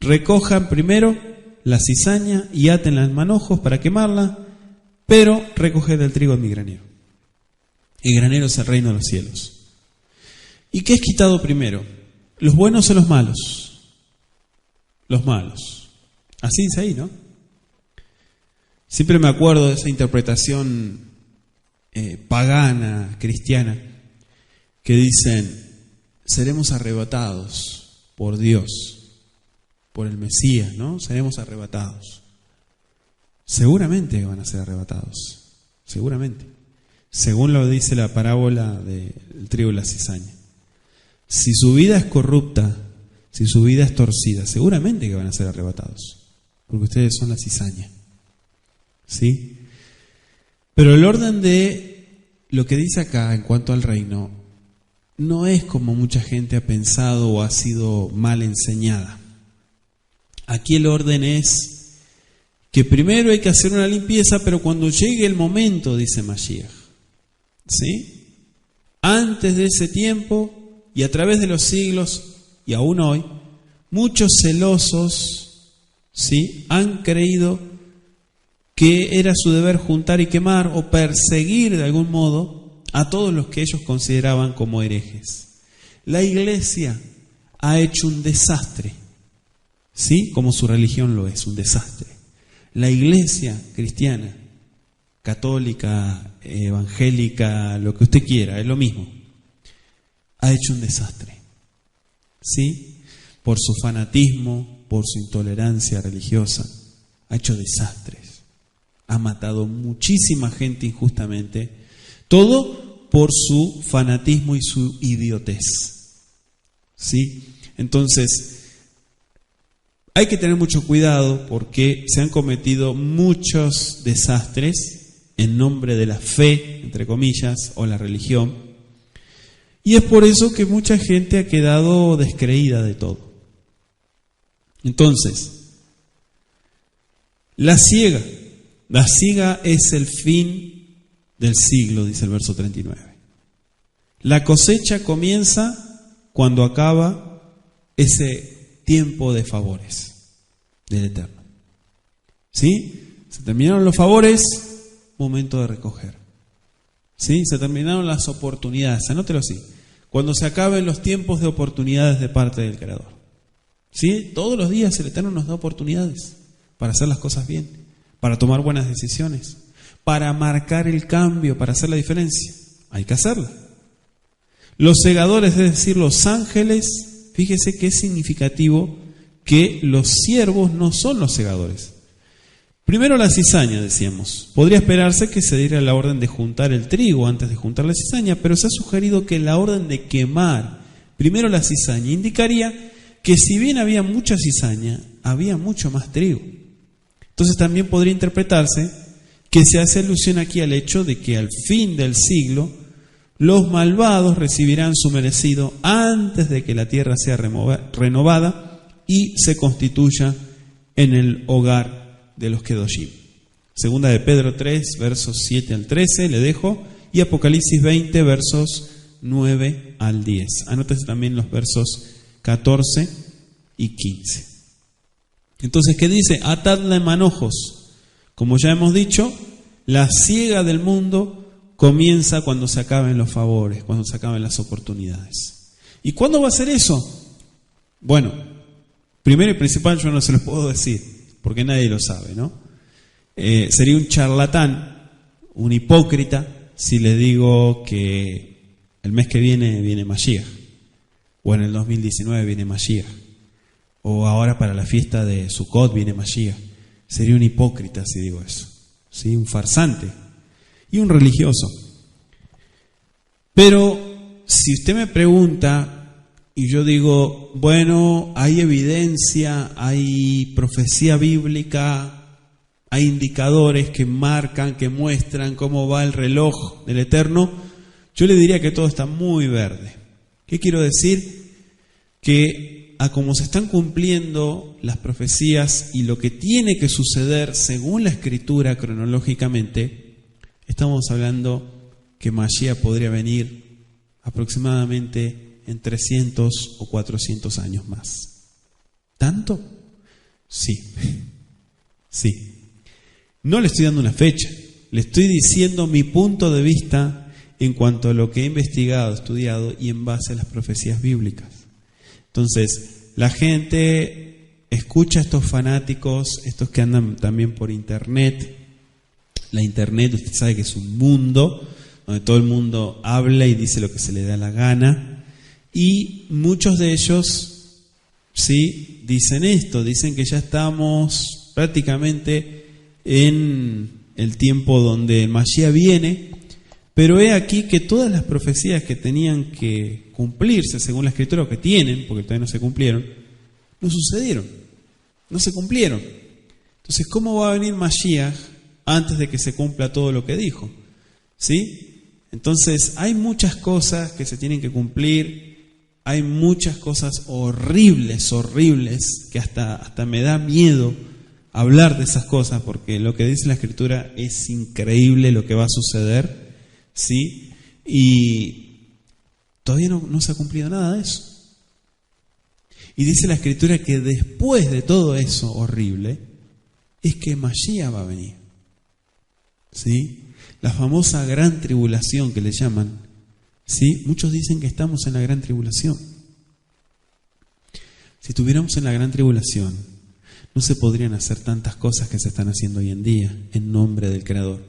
A: recojan primero la cizaña y átenla en manojos para quemarla, pero recoged el trigo en mi granero. El granero es el reino de los cielos. ¿Y qué es quitado primero? ¿Los buenos o los malos? Los malos. Así dice ahí, ¿no? Siempre me acuerdo de esa interpretación pagana, cristiana, que dicen, seremos arrebatados por Dios, por el Mesías, ¿no? Seremos arrebatados. Seguramente van a ser arrebatados, seguramente. Según lo dice la parábola del trigo y la cizaña. Si su vida es corrupta, si su vida es torcida, seguramente que van a ser arrebatados, porque ustedes son la cizaña. ¿Sí? Pero el orden de lo que dice acá en cuanto al reino no es como mucha gente ha pensado o ha sido mal enseñada. Aquí el orden es que primero hay que hacer una limpieza, pero cuando llegue el momento, dice Mashiach, ¿sí? Antes de ese tiempo y a través de los siglos y aún hoy, muchos celosos, ¿sí?, han creído que era su deber juntar y quemar o perseguir de algún modo a todos los que ellos consideraban como herejes. La iglesia ha hecho un desastre, ¿sí? Como su religión lo es, un desastre. La iglesia cristiana, católica, evangélica, lo que usted quiera, es lo mismo, ha hecho un desastre, ¿sí? Por su fanatismo, por su intolerancia religiosa, ha hecho desastres. Ha matado muchísima gente injustamente, todo por su fanatismo y su idiotez. ¿Sí? Entonces, hay que tener mucho cuidado porque se han cometido muchos desastres en nombre de la fe, entre comillas, o la religión. Y es por eso que mucha gente ha quedado descreída de todo. Entonces, la siega es el fin del siglo, dice el verso 39. La cosecha comienza cuando acaba ese tiempo de favores del Eterno. ¿Sí? Se terminaron los favores, momento de recoger. ¿Sí? Se terminaron las oportunidades, anótelo así. Cuando se acaben los tiempos de oportunidades de parte del Creador. ¿Sí? Todos los días el Eterno nos da oportunidades para hacer las cosas bien, para tomar buenas decisiones, para marcar el cambio, para hacer la diferencia. Hay que hacerla. Los segadores, es decir, los ángeles, fíjese que es significativo que los siervos no son los segadores. Primero la cizaña, decíamos. Podría esperarse que se diera la orden de juntar el trigo antes de juntar la cizaña, pero se ha sugerido que la orden de quemar primero la cizaña indicaría que si bien había mucha cizaña, había mucho más trigo. Entonces también podría interpretarse que se hace alusión aquí al hecho de que al fin del siglo los malvados recibirán su merecido antes de que la tierra sea renovada y se constituya en el hogar de los Kedoshim. Segunda de Pedro 3, versos 7 al 13, le dejo, y Apocalipsis 20, versos 9 al 10. Anótese también los versos 14 y 15. Entonces, ¿qué dice? Atadla en manojos. Como ya hemos dicho, la siega del mundo comienza cuando se acaben los favores, cuando se acaben las oportunidades. ¿Y cuándo va a ser eso? Bueno, primero y principal yo no se lo puedo decir, porque nadie lo sabe, ¿no? Sería un charlatán, un hipócrita, si le digo que el mes que viene Mashiach, o en el 2019 viene Mashiach, o ahora para la fiesta de Sukkot viene Mashiach. Sería un hipócrita si digo eso, ¿sí? Un farsante y un religioso. Pero si usted me pregunta y yo digo, bueno, hay evidencia, hay profecía bíblica, hay indicadores que marcan, que muestran cómo va el reloj del Eterno, yo le diría que todo está muy verde. ¿Qué quiero decir? Que a como se están cumpliendo las profecías y lo que tiene que suceder según la Escritura cronológicamente, estamos hablando que Mashiach podría venir aproximadamente en 300 o 400 años más. ¿Tanto? Sí. Sí. No le estoy dando una fecha, le estoy diciendo mi punto de vista en cuanto a lo que he investigado, estudiado y en base a las profecías bíblicas. Entonces, la gente escucha a estos fanáticos, estos que andan también por internet. La internet, usted sabe que es un mundo donde todo el mundo habla y dice lo que se le da la gana. Y muchos de ellos, sí, dicen esto, dicen que ya estamos prácticamente en el tiempo donde el Mashiach viene, pero he aquí que todas las profecías que tenían que cumplirse según la Escritura, o que tienen, porque todavía no se cumplieron, no sucedieron, no se cumplieron. Entonces, ¿cómo va a venir Mashiach antes de que se cumpla todo lo que dijo? ¿Sí? Entonces, hay muchas cosas que se tienen que cumplir, hay muchas cosas horribles, que hasta me da miedo hablar de esas cosas, porque lo que dice la Escritura es increíble lo que va a suceder, ¿sí? Y todavía no se ha cumplido nada de eso. Y dice la Escritura que después de todo eso horrible, es que Mashiach va a venir, ¿sí? La famosa gran tribulación que le llaman, ¿sí? Muchos dicen que estamos en la gran tribulación. Si estuviéramos en la gran tribulación, no se podrían hacer tantas cosas que se están haciendo hoy en día en nombre del Creador,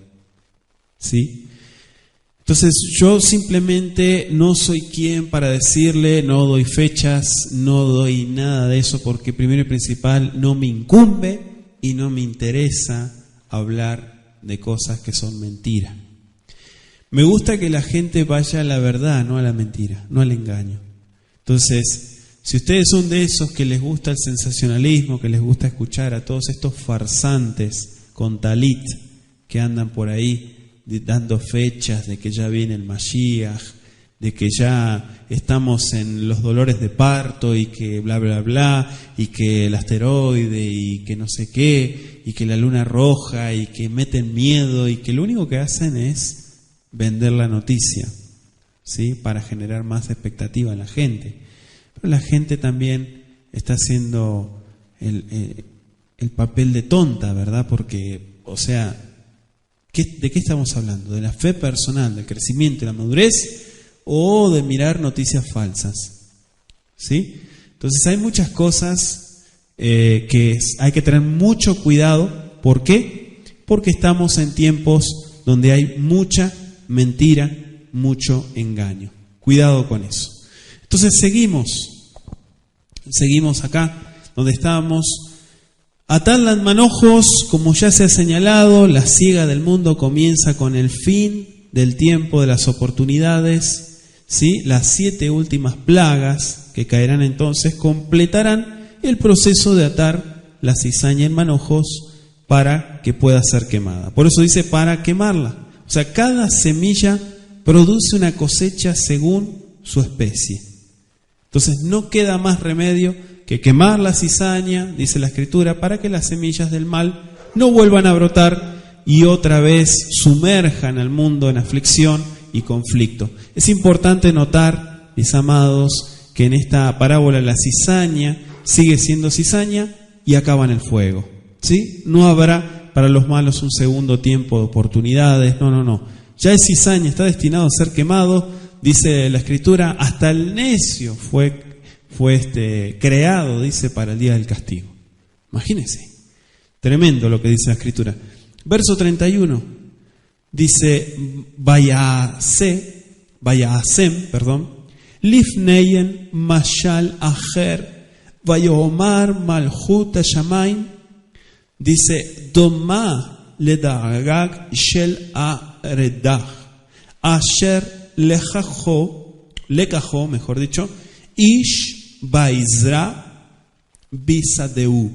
A: ¿sí? Entonces yo simplemente no soy quien para decirle, no doy fechas, no doy nada de eso, porque primero y principal no me incumbe y no me interesa hablar de cosas que son mentiras. Me gusta que la gente vaya a la verdad, no a la mentira, no al engaño. Entonces, si ustedes son de esos que les gusta el sensacionalismo, que les gusta escuchar a todos estos farsantes con talit que andan por ahí dando fechas de que ya viene el Mashiach, de que ya estamos en los dolores de parto y que bla bla bla, y que el asteroide y que no sé qué, y que la luna roja, y que meten miedo, y que lo único que hacen es vender la noticia, ¿sí? Para generar más expectativa en la gente. Pero la gente también está haciendo el papel de tonta, ¿verdad? Porque, o sea, ¿de qué estamos hablando? ¿De la fe personal, del crecimiento y la madurez, o de mirar noticias falsas? ¿Sí? Entonces hay muchas cosas que hay que tener mucho cuidado. ¿Por qué? Porque estamos en tiempos donde hay mucha mentira, mucho engaño. Cuidado con eso. Entonces seguimos acá donde estábamos. Atad en manojos, como ya se ha señalado, la siega del mundo comienza con el fin del tiempo de las oportunidades, ¿sí? Las 7 últimas plagas que caerán entonces completarán el proceso de atar la cizaña en manojos para que pueda ser quemada. Por eso dice para quemarla. O sea, cada semilla produce una cosecha según su especie. Entonces no queda más remedio que quemar la cizaña, dice la Escritura, para que las semillas del mal no vuelvan a brotar y otra vez sumerjan al mundo en aflicción y conflicto. Es importante notar, mis amados, que en esta parábola la cizaña sigue siendo cizaña y acaba en el fuego, ¿sí? No habrá para los malos un segundo tiempo de oportunidades, no. Ya es cizaña, está destinado a ser quemado, dice la Escritura, hasta el necio fue creado, dice, para el día del castigo. Imagínense, tremendo lo que dice la Escritura. Verso 31, dice, Vayasem, Lifneyen mashal acher, Vayomar malchut hashamayim, dice, Doma ledagag shel aredach, asher lekajo, mejor dicho, Ish baizra bisadeu.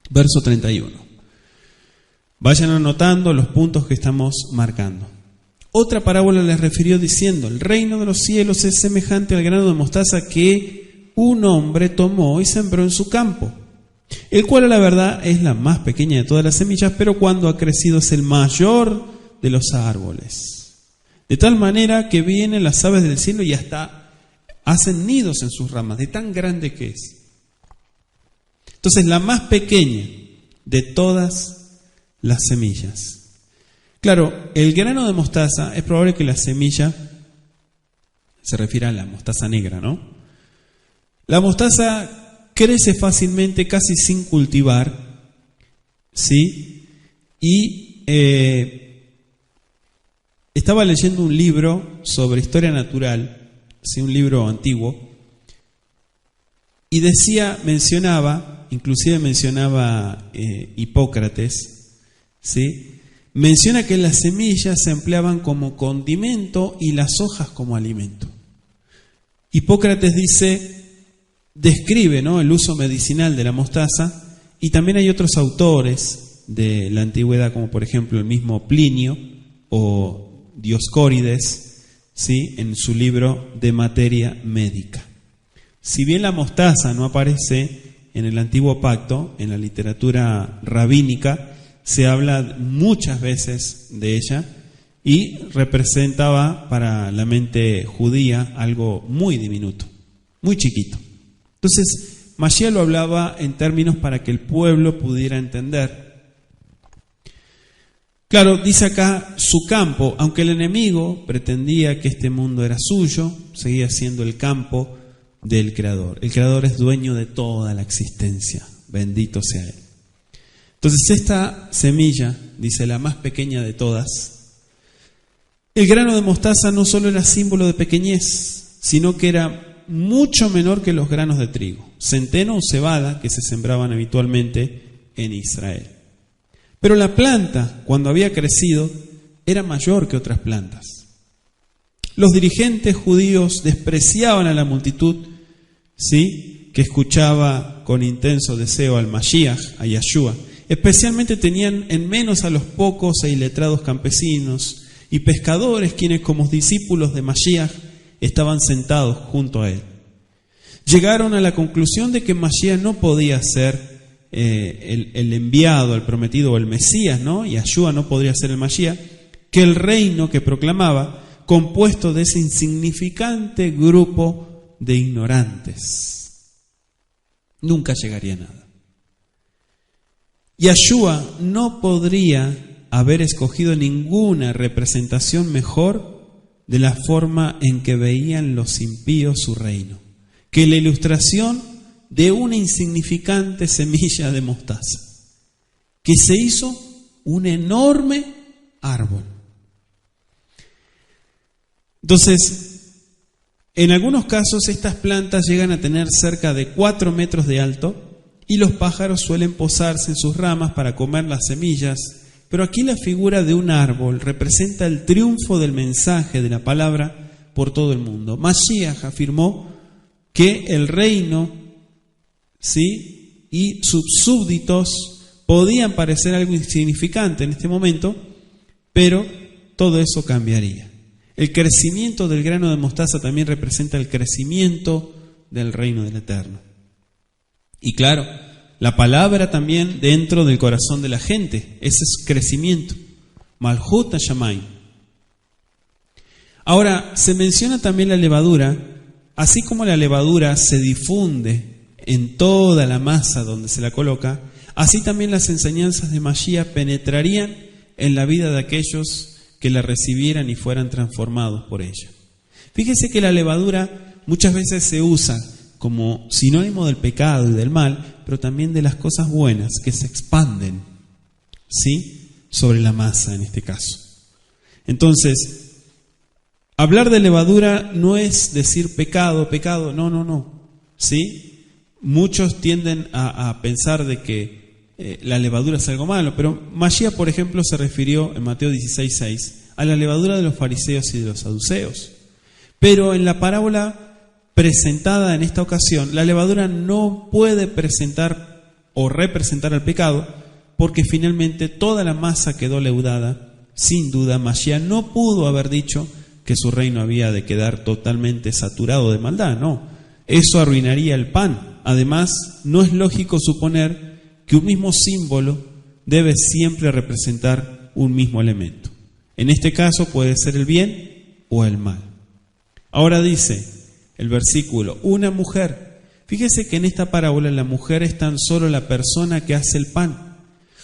A: Verso 31. Vayan anotando los puntos que estamos marcando. Otra parábola les refirió diciendo: el reino de los cielos es semejante al grano de mostaza que un hombre tomó y sembró en su campo, el cual a la verdad es la más pequeña de todas las semillas, pero cuando ha crecido es el mayor de los árboles. De tal manera que vienen las aves del cielo y hasta hacen nidos en sus ramas, de tan grande que es. Entonces, la más pequeña de todas las semillas. Claro, el grano de mostaza, es probable que la semilla se refiera a la mostaza negra, ¿no? La mostaza crece fácilmente, casi sin cultivar, ¿sí? Y estaba leyendo un libro sobre historia natural, ¿sí? Un libro antiguo, y mencionaba Hipócrates, ¿sí? Menciona que las semillas se empleaban como condimento y las hojas como alimento. Hipócrates describe, ¿no?, el uso medicinal de la mostaza, y también hay otros autores de la antigüedad, como por ejemplo el mismo Plinio o Dioscórides, ¿sí?, en su libro De Materia Médica. Si bien la mostaza no aparece en el Antiguo Pacto, en la literatura rabínica se habla muchas veces de ella y representaba para la mente judía algo muy diminuto, muy chiquito. Entonces, Mashiach lo hablaba en términos para que el pueblo pudiera entender. Claro, dice acá su campo, aunque el enemigo pretendía que este mundo era suyo, seguía siendo el campo del Creador. El Creador es dueño de toda la existencia, bendito sea Él. Entonces esta semilla, dice, la más pequeña de todas, el grano de mostaza no solo era símbolo de pequeñez, sino que era mucho menor que los granos de trigo, centeno o cebada que se sembraban habitualmente en Israel. Pero la planta, cuando había crecido, era mayor que otras plantas. Los dirigentes judíos despreciaban a la multitud, ¿sí?, que escuchaba con intenso deseo al Mashiach, a Yahshua. Especialmente tenían en menos a los pocos e iletrados campesinos y pescadores, quienes como discípulos de Mashiach estaban sentados junto a él. Llegaron a la conclusión de que Mashiach no podía ser el enviado, el prometido o el Mesías, ¿no? Y Yahshua no podría ser el Mashiach, que el reino que proclamaba, compuesto de ese insignificante grupo de ignorantes, nunca llegaría a nada. Yahshua no podría haber escogido ninguna representación mejor de la forma en que veían los impíos su reino, que la ilustración de una insignificante semilla de mostaza, que se hizo un enorme árbol. Entonces, en algunos casos estas plantas llegan a tener cerca de 4 metros de alto y los pájaros suelen posarse en sus ramas para comer las semillas, pero aquí la figura de un árbol representa el triunfo del mensaje de la palabra por todo el mundo. Mashiach afirmó que el reino, ¿sí?, y sus súbditos podían parecer algo insignificante en este momento, pero todo eso cambiaría. El crecimiento del grano de mostaza también representa el crecimiento del reino del Eterno. Y claro, la palabra también dentro del corazón de la gente. Ese es crecimiento. Malhut Hashamayim. Ahora, se menciona también la levadura. Así como la levadura se difunde en toda la masa donde se la coloca, así también las enseñanzas de Mashiach penetrarían en la vida de aquellos que la recibieran y fueran transformados por ella. Fíjese que la levadura muchas veces se usa como sinónimo del pecado y del mal, pero también de las cosas buenas que se expanden, ¿sí?, sobre la masa en este caso. Entonces, hablar de levadura no es decir pecado, no, ¿sí? Muchos tienden a pensar de que la levadura es algo malo, pero Mashiach, por ejemplo, se refirió en Mateo 16:6 a la levadura de los fariseos y de los saduceos. Pero en la parábola presentada en esta ocasión, la levadura no puede presentar o representar al pecado, porque finalmente toda la masa quedó leudada. Sin duda, Mashiach no pudo haber dicho que su reino había de quedar totalmente saturado de maldad, no. Eso arruinaría el pan. Además, no es lógico suponer que un mismo símbolo debe siempre representar un mismo elemento. En este caso puede ser el bien o el mal. Ahora dice el versículo, una mujer. Fíjese que en esta parábola la mujer es tan solo la persona que hace el pan.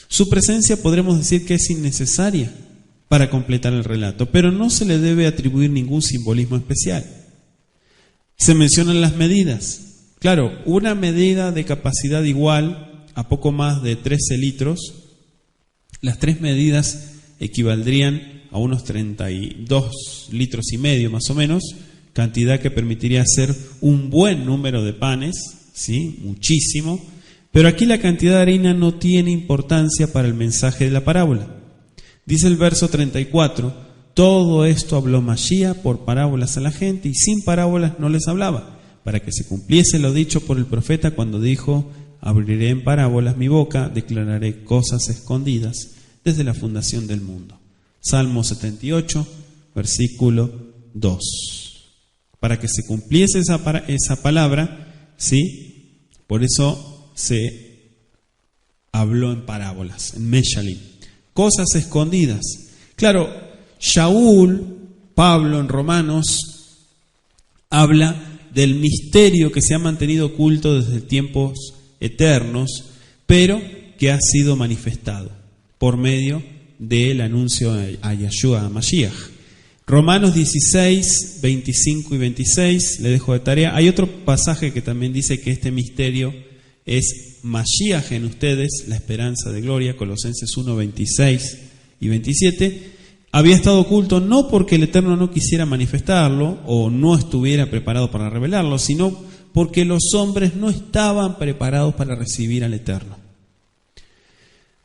A: Su presencia podremos decir que es innecesaria para completar el relato, pero no se le debe atribuir ningún simbolismo especial. Se mencionan las medidas. Claro, una medida de capacidad igual a poco más de 13 litros. Las 3 medidas equivaldrían a unos 32 litros y medio más o menos, cantidad que permitiría hacer un buen número de panes, ¿sí?, muchísimo. Pero aquí la cantidad de harina no tiene importancia para el mensaje de la parábola. Dice el verso 34, todo esto habló Mashiach por parábolas a la gente y sin parábolas no les hablaba, para que se cumpliese lo dicho por el profeta cuando dijo, abriré en parábolas mi boca, declararé cosas escondidas desde la fundación del mundo. Salmo 78, versículo 2. Para que se cumpliese esa palabra, ¿sí? Por eso se habló en parábolas, en Meshalim. Cosas escondidas. Claro, Shaul, Pablo en Romanos, habla del misterio que se ha mantenido oculto desde tiempos eternos, pero que ha sido manifestado por medio del anuncio a Yeshua, a Mashiach. Romanos 16, 25 y 26, le dejo de tarea. Hay otro pasaje que también dice que este misterio es Mashiach en ustedes, la esperanza de gloria, Colosenses 1, 26 y 27. Había estado oculto no porque el Eterno no quisiera manifestarlo o no estuviera preparado para revelarlo, sino porque los hombres no estaban preparados para recibir al Eterno.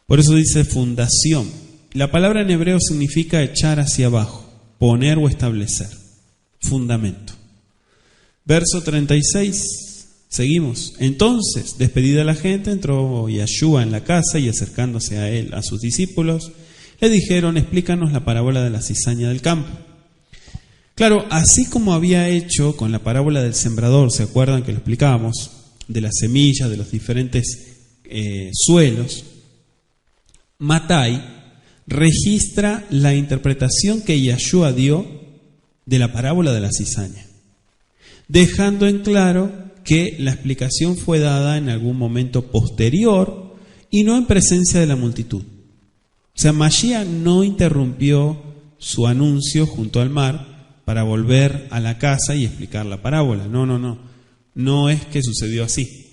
A: Por eso dice fundación. La palabra en hebreo significa echar hacia abajo, poner o establecer. Fundamento. Verso 36, seguimos. Entonces, despedida la gente, entró Yeshua en la casa y acercándose a él, a sus discípulos, le dijeron, explícanos la parábola de la cizaña del campo. Claro, así como había hecho con la parábola del sembrador, ¿se acuerdan que lo explicábamos? De las semillas, de los diferentes suelos. Matai registra la interpretación que Yeshua dio de la parábola de la cizaña, dejando en claro que la explicación fue dada en algún momento posterior y no en presencia de la multitud. O sea, Mashiach no interrumpió su anuncio junto al mar para volver a la casa y explicar la parábola. No es que sucedió así.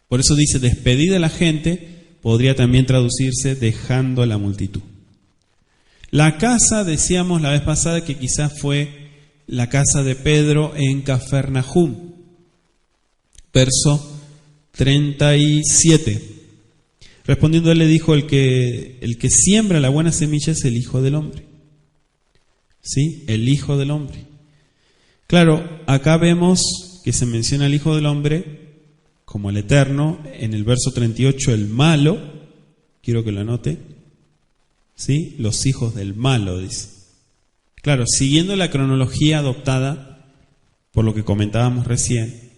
A: Por eso dice, despedida la gente, podría también traducirse dejando a la multitud. La casa, decíamos la vez pasada que quizás fue la casa de Pedro en Cafarnaúm. Verso 37. Respondiendo él le dijo, el que siembra la buena semilla es el Hijo del Hombre. ¿Sí? El Hijo del Hombre. Claro, acá vemos que se menciona el Hijo del Hombre como el Eterno. En el verso 38, el malo. Quiero que lo anote. ¿Sí? Los hijos del malo, dice. Claro, siguiendo la cronología adoptada por lo que comentábamos recién,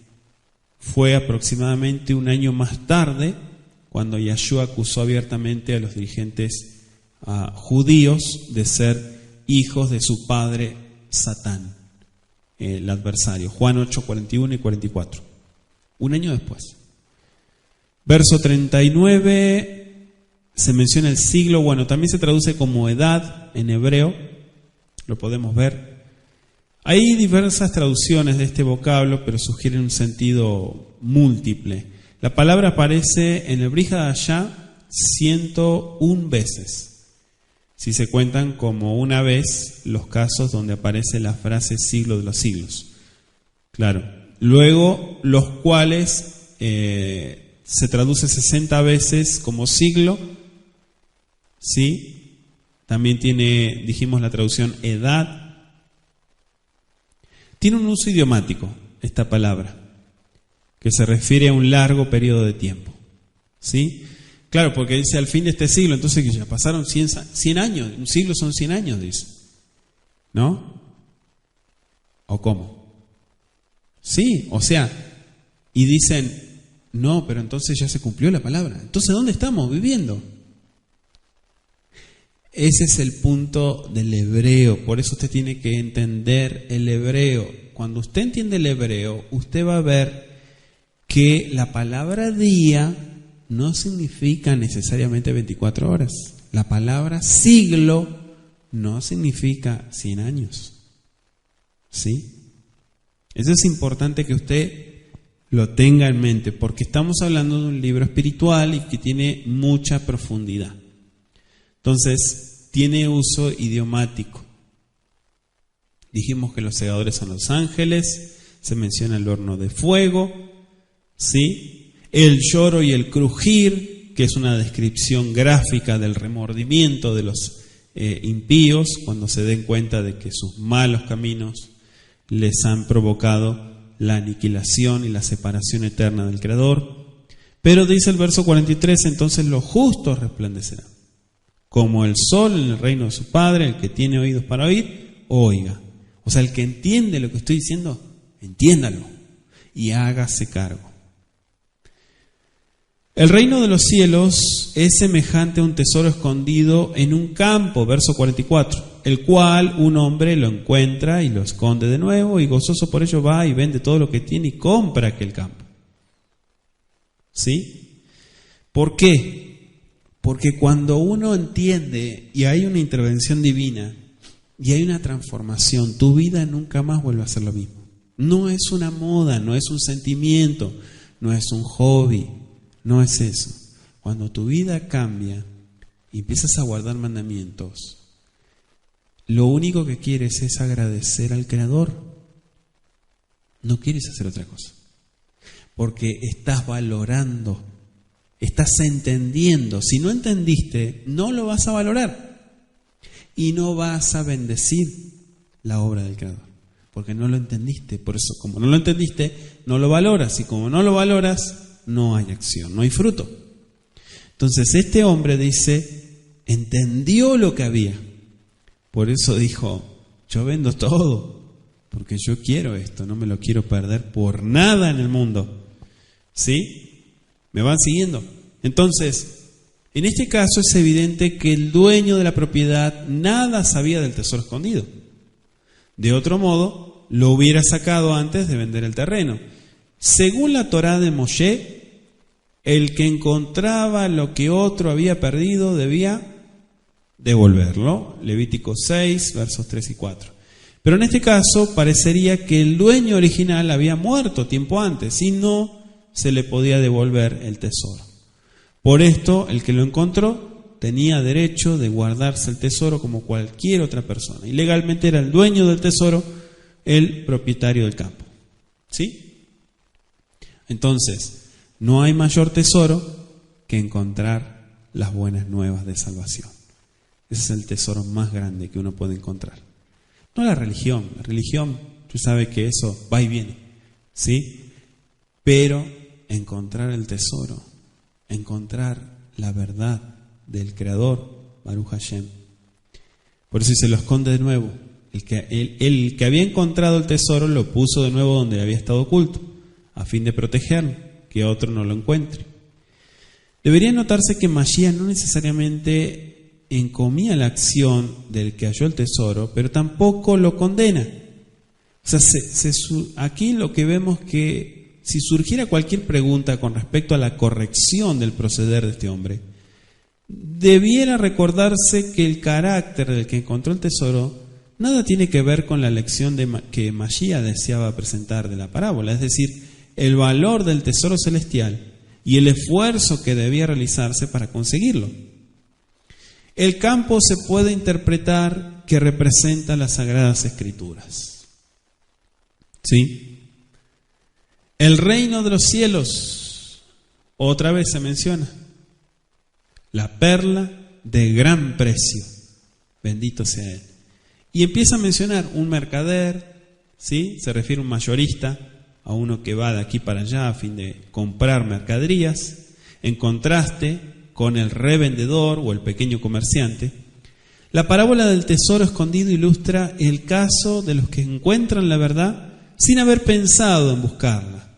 A: fue aproximadamente un año más tarde cuando Yahshua acusó abiertamente a los dirigentes judíos de ser hijos de su padre Satán, el adversario. Juan 8, 41 y 44. Un año después. Verso 39, se menciona el siglo, bueno, también se traduce como edad en hebreo, lo podemos ver. Hay diversas traducciones de este vocablo, pero sugieren un sentido múltiple. La palabra aparece en el Brit Hadashah 101 veces, si se cuentan como una vez los casos donde aparece la frase siglo de los siglos. Claro, luego los cuales se traduce 60 veces como siglo, ¿sí? También tiene, dijimos, la traducción edad. Tiene un uso idiomático esta palabra, que se refiere a un largo periodo de tiempo, ¿sí? Claro, porque dice al fin de este siglo, entonces que ya pasaron 100 años, un siglo son 100 años, dice, ¿no? ¿O cómo? Sí, o sea, y dicen, no, pero entonces ya se cumplió la palabra, entonces ¿dónde estamos viviendo? Ese es el punto del hebreo, por eso usted tiene que entender el hebreo. Cuando usted entiende el hebreo, usted va a ver que la palabra día no significa necesariamente 24 horas. La palabra siglo no significa 100 años. ¿Sí? Eso es importante que usted lo tenga en mente, porque estamos hablando de un libro espiritual y que tiene mucha profundidad. Entonces, tiene uso idiomático. Dijimos que los segadores son los ángeles, se menciona el horno de fuego, ¿sí? El lloro y el crujir, que es una descripción gráfica del remordimiento de los impíos cuando se den cuenta de que sus malos caminos les han provocado la aniquilación y la separación eterna del Creador. Pero dice el verso 43, entonces los justos resplandecerán como el sol en el reino de su Padre. El que tiene oídos para oír, oiga. O sea, el que entiende lo que estoy diciendo, entiéndalo y hágase cargo. El reino de los cielos es semejante a un tesoro escondido en un campo, verso 44, el cual un hombre lo encuentra y lo esconde de nuevo, y gozoso por ello va y vende todo lo que tiene y compra aquel campo. ¿Sí? ¿Por qué? Porque cuando uno entiende y hay una intervención divina y hay una transformación, tu vida nunca más vuelve a ser lo mismo. No es una moda, no es un sentimiento, no es un hobby, no es eso. Cuando tu vida cambia y empiezas a guardar mandamientos, lo único que quieres es agradecer al Creador. No quieres hacer otra cosa. Porque estás valorando, estás entendiendo. Si no entendiste, no lo vas a valorar. Y no vas a bendecir la obra del Creador. Porque no lo entendiste. Por eso, como no lo entendiste, no lo valoras. Y como no lo valoras, no hay acción, no hay fruto. Entonces este hombre dice, entendió lo que había. Por eso dijo, yo vendo todo. Porque yo quiero esto, no me lo quiero perder por nada en el mundo. ¿Sí? ¿Me van siguiendo? Entonces, en este caso es evidente que el dueño de la propiedad nada sabía del tesoro escondido. De otro modo, lo hubiera sacado antes de vender el terreno. Según la Torá de Moshe, el que encontraba lo que otro había perdido debía devolverlo. Levítico 6, versos 3 y 4. Pero en este caso parecería que el dueño original había muerto tiempo antes y no se le podía devolver el tesoro. Por esto, el que lo encontró tenía derecho de guardarse el tesoro como cualquier otra persona. Y legalmente era el dueño del tesoro, el propietario del campo. ¿Sí? Entonces, no hay mayor tesoro que encontrar las buenas nuevas de salvación. Ese es el tesoro más grande que uno puede encontrar. No la religión. La religión, tú sabes que eso va y viene. ¿Sí? Pero encontrar el tesoro, encontrar la verdad del Creador, Baruch Hashem. Por eso se lo esconde de nuevo. El que había encontrado el tesoro lo puso de nuevo donde había estado oculto. a fin de protegerlo, que otro no lo encuentre. Debería notarse que Mashiach no necesariamente encomía la acción del que halló el tesoro, pero tampoco lo condena. O sea, aquí lo que vemos que si surgiera cualquier pregunta con respecto a la corrección del proceder de este hombre, debiera recordarse que el carácter del que encontró el tesoro nada tiene que ver con la lección que Mashiach deseaba presentar de la parábola, es decir, el valor del tesoro celestial y el esfuerzo que debía realizarse para conseguirlo. El campo se puede interpretar que representa las Sagradas Escrituras. ¿Sí? El reino de los cielos, otra vez se menciona, la perla de gran precio, bendito sea Él. Y empieza a mencionar un mercader, ¿sí? Se refiere a un mayorista, a uno que va de aquí para allá a fin de comprar mercaderías, en contraste con el revendedor o el pequeño comerciante. La parábola del tesoro escondido ilustra el caso de los que encuentran la verdad sin haber pensado en buscarla,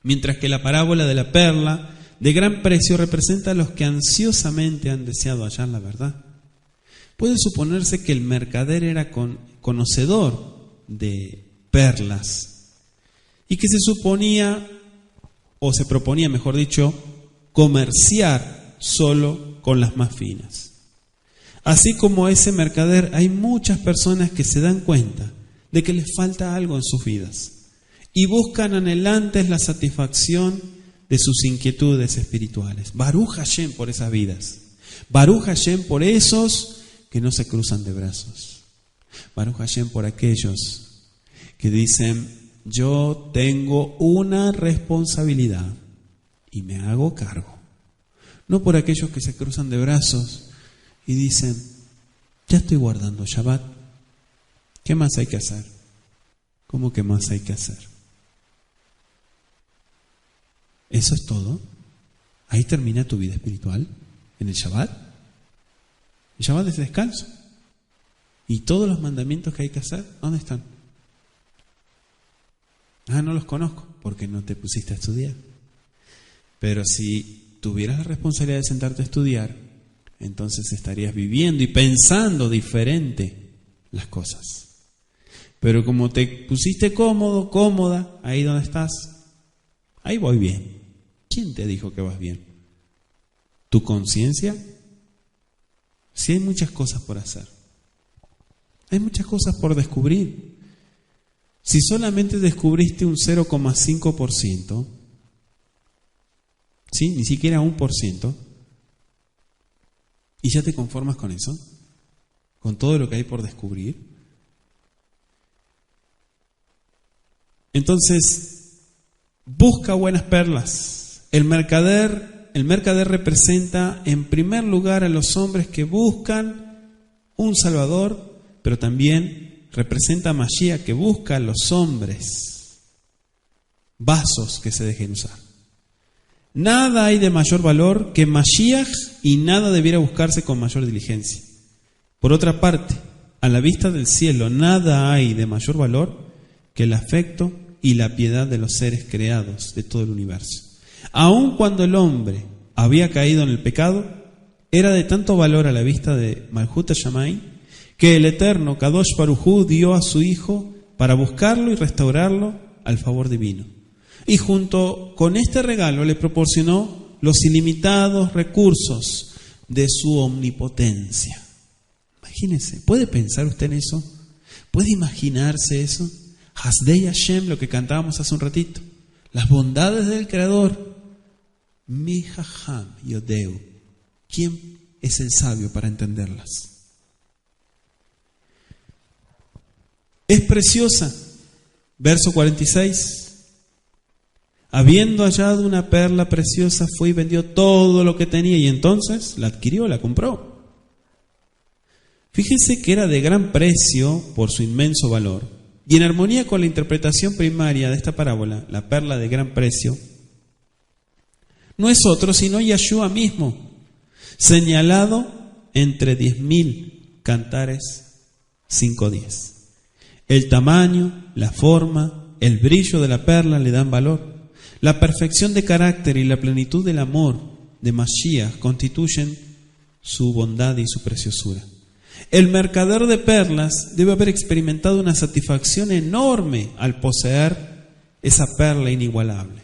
A: mientras que la parábola de la perla de gran precio representa a los que ansiosamente han deseado hallar la verdad. Puede suponerse que el mercader era conocedor de perlas y que se suponía, o se proponía, mejor dicho, comerciar solo con las más finas. Así como ese mercader, hay muchas personas que se dan cuenta de que les falta algo en sus vidas y buscan anhelantes la satisfacción de sus inquietudes espirituales. Baruch Hashem por esas vidas. Baruch Hashem por esos que no se cruzan de brazos. Baruch Hashem por aquellos que dicen: yo tengo una responsabilidad y me hago cargo. No por aquellos que se cruzan de brazos y dicen: ya estoy guardando Shabbat, ¿qué más hay que hacer? ¿Cómo que más hay que hacer? ¿Eso es todo? ¿Ahí termina tu vida espiritual? ¿En el Shabbat? El Shabbat es descanso. ¿Y todos los mandamientos que hay que hacer? ¿Dónde están? No los conozco, porque no te pusiste a estudiar. Pero si tuvieras la responsabilidad de sentarte a estudiar, entonces estarías viviendo y pensando diferente las cosas. Pero como te pusiste cómodo, cómoda, ahí donde estás, ahí voy bien. ¿Quién te dijo que vas bien? ¿Tu conciencia? Sí, hay muchas cosas por hacer. Hay muchas cosas por descubrir. Si solamente descubriste un 0,5%, ¿sí? Ni siquiera 1%, ¿y ya te conformas con eso? ¿Con todo lo que hay por descubrir? Entonces, busca buenas perlas. El mercader representa en primer lugar a los hombres que buscan un Salvador, pero también representa a Mashiach, que busca a los hombres, vasos que se dejen usar. Nada hay de mayor valor que Mashiach y nada debiera buscarse con mayor diligencia. Por otra parte, a la vista del cielo, nada hay de mayor valor que el afecto y la piedad de los seres creados de todo el universo. Aun cuando el hombre había caído en el pecado, era de tanto valor a la vista de Malhut Shammai que el Eterno Kadosh Baruj Hu dio a su Hijo para buscarlo y restaurarlo al favor divino. Y junto con este regalo le proporcionó los ilimitados recursos de su omnipotencia. Imagínense, ¿puede pensar usted en eso? ¿Puede imaginarse eso? Hasdei Hashem, lo que cantábamos hace un ratito. Las bondades del Creador. Mi Jajam Yodeu. ¿Quién es el sabio para entenderlas? Es preciosa. Verso 46. Habiendo hallado una perla preciosa, fue y vendió todo lo que tenía y entonces la adquirió, la compró. Fíjense que era de gran precio por su inmenso valor. Y en armonía con la interpretación primaria de esta parábola, la perla de gran precio, no es otro sino Yeshua mismo, señalado entre 10.000 cantares 5:10. El tamaño, la forma el brillo de la perla le dan valor. La perfección de carácter y la plenitud del amor de Mashiach constituyen su bondad y su preciosura. El mercader de perlas debe haber experimentado una satisfacción enorme al poseer esa perla inigualable.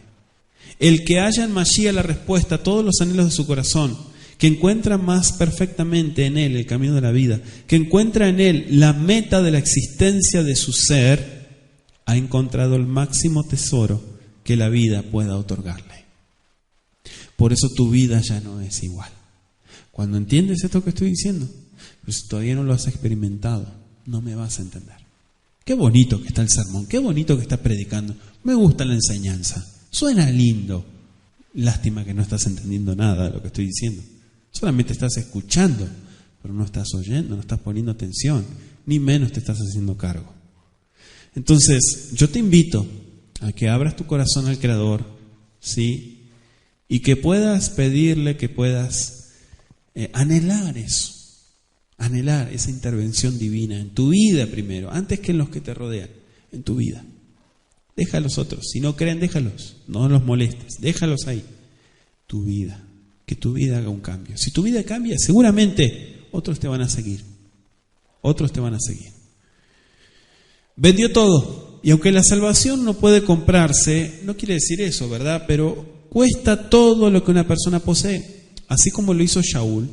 A: El que halla en Mashiach la respuesta a todos los anhelos de su corazón, que encuentra más perfectamente en él el camino de la vida, que encuentra en él la meta de la existencia de su ser, ha encontrado el máximo tesoro que la vida pueda otorgarle. Por eso tu vida ya no es igual. Cuando entiendes esto que estoy diciendo, pues todavía no lo has experimentado, no me vas a entender. Qué bonito que está el sermón, qué bonito que está predicando, me gusta la enseñanza, suena lindo. Lástima que no estás entendiendo nada de lo que estoy diciendo. Solamente estás escuchando, pero no estás oyendo, no estás poniendo atención, ni menos te estás haciendo cargo. Entonces, yo te invito a que abras tu corazón al Creador, ¿sí? Y que puedas pedirle, que puedas anhelar eso, anhelar esa intervención divina en tu vida primero, antes que en los que te rodean, en tu vida. Deja a los otros, si no creen, déjalos, no los molestes, déjalos ahí. Tu vida, que tu vida haga un cambio. Si tu vida cambia, seguramente otros te van a seguir, otros te van a seguir. Vendió todo, y aunque la salvación no puede comprarse, no quiere decir eso, ¿verdad? Pero cuesta todo lo que una persona posee, así como lo hizo Shaul.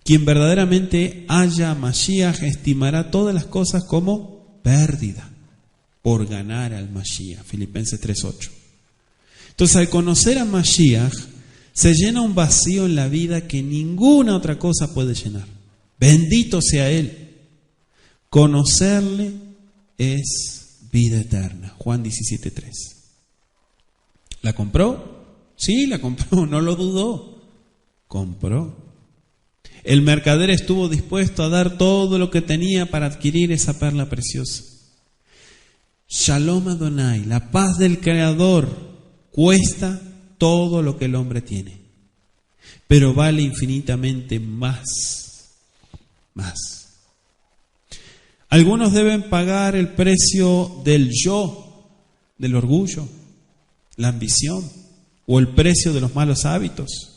A: Quien verdaderamente haya a Mashiach estimará todas las cosas como pérdida por ganar al Mashiach. Filipenses 3:8. Entonces, al conocer a Mashiach, se llena un vacío en la vida que ninguna otra cosa puede llenar. Bendito sea Él. Conocerle es vida eterna. Juan 17:3. ¿La compró? Sí, la compró, no lo dudó. Compró. El mercader estuvo dispuesto a dar todo lo que tenía para adquirir esa perla preciosa. Shalom Adonai, la paz del Creador, cuesta todo lo que el hombre tiene, pero vale infinitamente más. Algunos deben pagar el precio del yo, del orgullo, la ambición o el precio de los malos hábitos.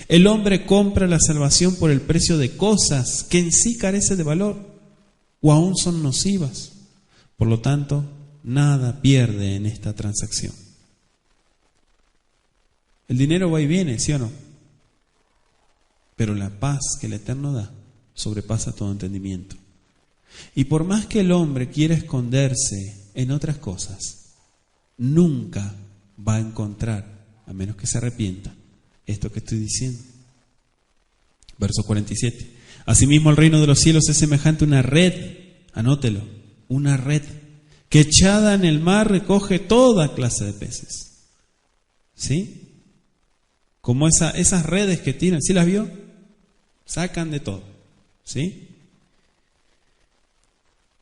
A: El hombre compra la salvación por el precio de cosas que en sí carecen de valor o aún son nocivas. Por lo tanto, nada pierde en esta transacción. El dinero va y viene, ¿sí o no? Pero la paz que el Eterno da sobrepasa todo entendimiento. Y por más que el hombre quiera esconderse en otras cosas, nunca va a encontrar, a menos que se arrepienta, esto que estoy diciendo. Verso 47. Asimismo, el reino de los cielos es semejante a una red, anótelo, una red que echada en el mar recoge toda clase de peces. ¿Sí? Como esas redes que tiran, ¿sí las vio? Sacan de todo. ¿Sí?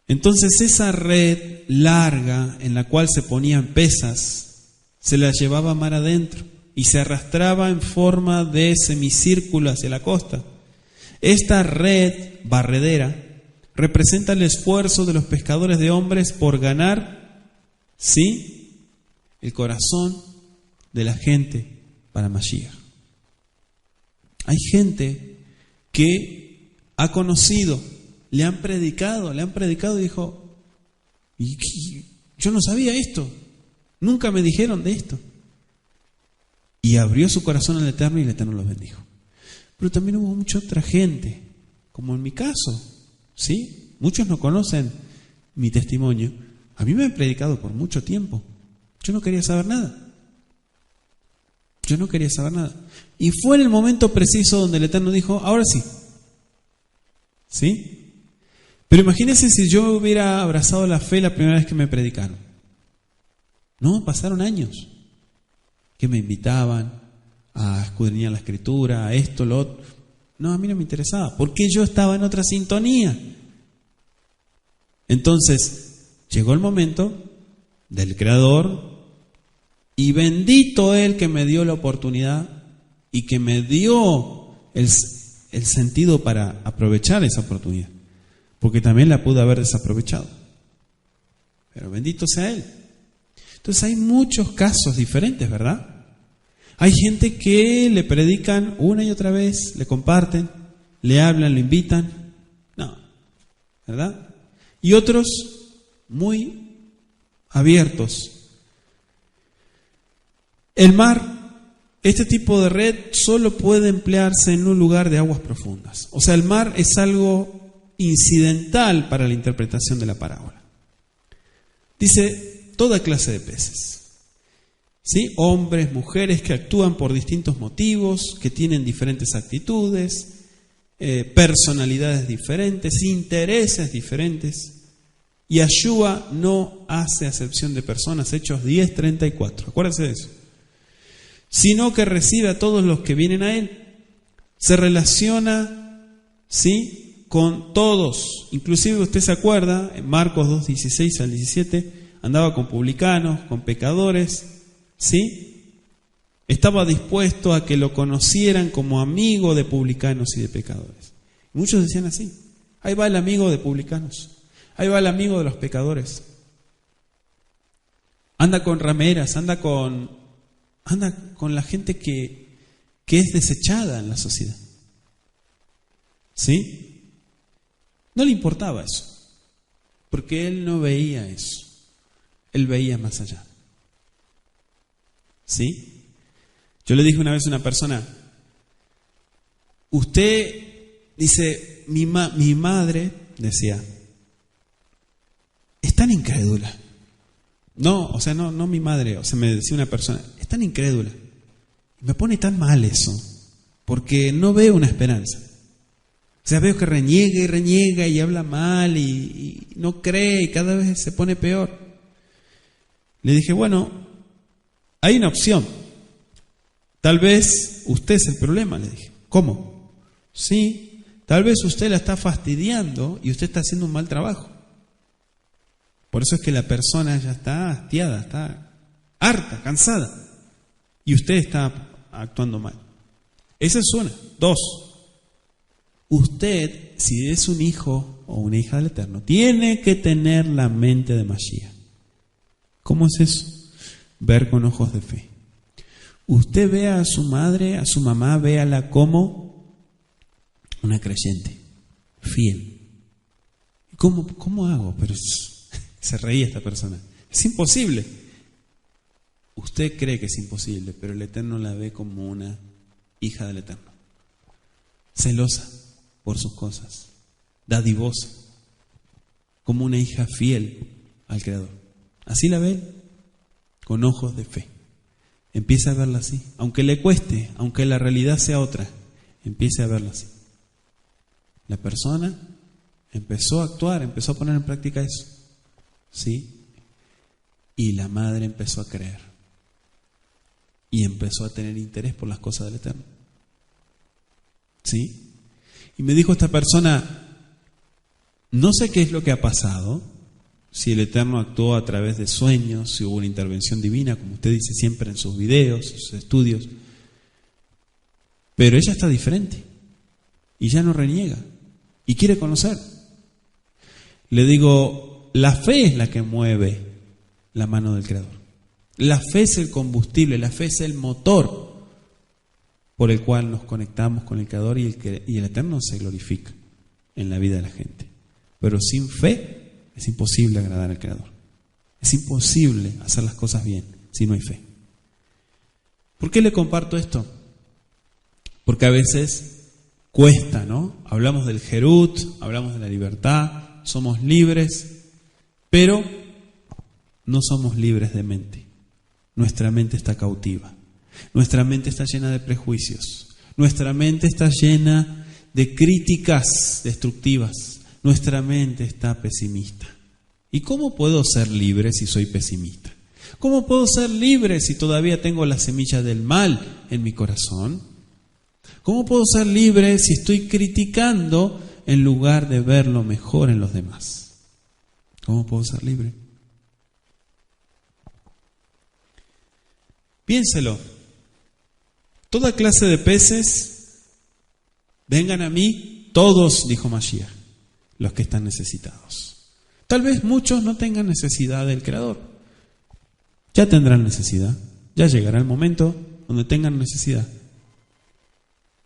A: Entonces esa red larga en la cual se ponían pesas, se las llevaba mar adentro y se arrastraba en forma de semicírculo hacia la costa. Esta red barredera representa el esfuerzo de los pescadores de hombres por ganar, ¿sí?, el corazón de la gente para Mashiach. Hay gente que ha conocido, le han predicado y dijo, yo no sabía esto, nunca me dijeron de esto. Y abrió su corazón al Eterno y el Eterno los bendijo. Pero también hubo mucha otra gente, como en mi caso, ¿sí? Muchos no conocen mi testimonio. A mí me han predicado por mucho tiempo. Yo no quería saber nada. Y fue en el momento preciso donde el Eterno dijo, ahora sí. ¿Sí? Pero imagínense si yo hubiera abrazado la fe la primera vez que me predicaron. No, pasaron años que me invitaban a escudriñar la Escritura, a esto, lo otro. No, a mí no me interesaba, porque yo estaba en otra sintonía. Entonces, llegó el momento del Creador, y bendito Él que me dio la oportunidad y que me dio el sentido para aprovechar esa oportunidad, porque también la pude haber desaprovechado. Pero bendito sea Él. Entonces hay muchos casos diferentes, ¿verdad? Hay gente que le predican una y otra vez, le comparten, le hablan, lo invitan. No, ¿verdad? Y otros muy abiertos. El mar, este tipo de red solo puede emplearse en un lugar de aguas profundas. O sea, el mar es algo incidental para la interpretación de la parábola. Dice, toda clase de peces. ¿Sí? Hombres, mujeres que actúan por distintos motivos, que tienen diferentes actitudes, personalidades diferentes, intereses diferentes. Y Yeshua no hace acepción de personas, Hechos 10:34. Acuérdense de eso. Sino que recibe a todos los que vienen a Él. Se relaciona, ¿sí?, con todos. Inclusive usted se acuerda, en Marcos 2:16 al 17, andaba con publicanos, con pecadores, ¿sí? Estaba dispuesto a que lo conocieran como amigo de publicanos y de pecadores. Muchos decían así, ahí va el amigo de publicanos, ahí va el amigo de los pecadores. Anda con rameras, anda con la gente que es desechada en la sociedad. ¿Sí? No le importaba eso, porque él no veía eso. Él veía más allá. ¿Sí? Yo le dije una vez a una persona, usted, dice, mi madre, decía, es tan incrédula. No, o sea, no mi madre, o sea, me decía una persona, es tan incrédula. Me pone tan mal eso, porque no veo una esperanza. O sea, veo que reniega y habla mal y no cree y cada vez se pone peor. Le dije, bueno, hay una opción. Tal vez usted es el problema, le dije. ¿Cómo? Sí, tal vez usted la está fastidiando y usted está haciendo un mal trabajo. Por eso es que la persona ya está hastiada, está harta, cansada. Y usted está actuando mal. Esa es una. Dos, usted, si es un hijo o una hija del Eterno, tiene que tener la mente de Mashiach. ¿Cómo es eso? Ver con ojos de fe. Usted ve a su madre, a su mamá, véala como una creyente, fiel. ¿Cómo hago? Pero se reía esta persona. Es imposible. Usted cree que es imposible, pero el Eterno la ve como una hija del Eterno. Celosa por sus cosas, dadivosa, como una hija fiel al Creador. Así la ve él, con ojos de fe. Empieza a verla así, aunque le cueste, aunque la realidad sea otra, empiece a verla así. La persona empezó a actuar, empezó a poner en práctica eso, ¿sí? Y la madre empezó a creer y empezó a tener interés por las cosas del Eterno, ¿sí? Y me dijo esta persona, no sé qué es lo que ha pasado, si el Eterno actuó a través de sueños, si hubo una intervención divina, como usted dice siempre en sus videos, sus estudios, pero ella está diferente y ya no reniega y quiere conocer. Le digo, la fe es la que mueve la mano del Creador. La fe es el combustible, la fe es el motor por el cual nos conectamos con el Creador y el Eterno se glorifica en la vida de la gente. Pero sin fe es imposible agradar al Creador. Es imposible hacer las cosas bien si no hay fe. ¿Por qué le comparto esto? Porque a veces cuesta, ¿no? Hablamos del Jerut, hablamos de la libertad, somos libres, pero no somos libres de mente. Nuestra mente está cautiva. Nuestra mente está llena de prejuicios. Nuestra mente está llena de críticas destructivas. Nuestra mente está pesimista. ¿Y cómo puedo ser libre si soy pesimista? ¿Cómo puedo ser libre si todavía tengo la semilla del mal en mi corazón? ¿Cómo puedo ser libre si estoy criticando en lugar de ver lo mejor en los demás? ¿Cómo puedo ser libre? Piénselo. Toda clase de peces, vengan a mí, todos, dijo Mashiach, los que están necesitados. Tal vez muchos no tengan necesidad del Creador. Ya tendrán necesidad, ya llegará el momento donde tengan necesidad.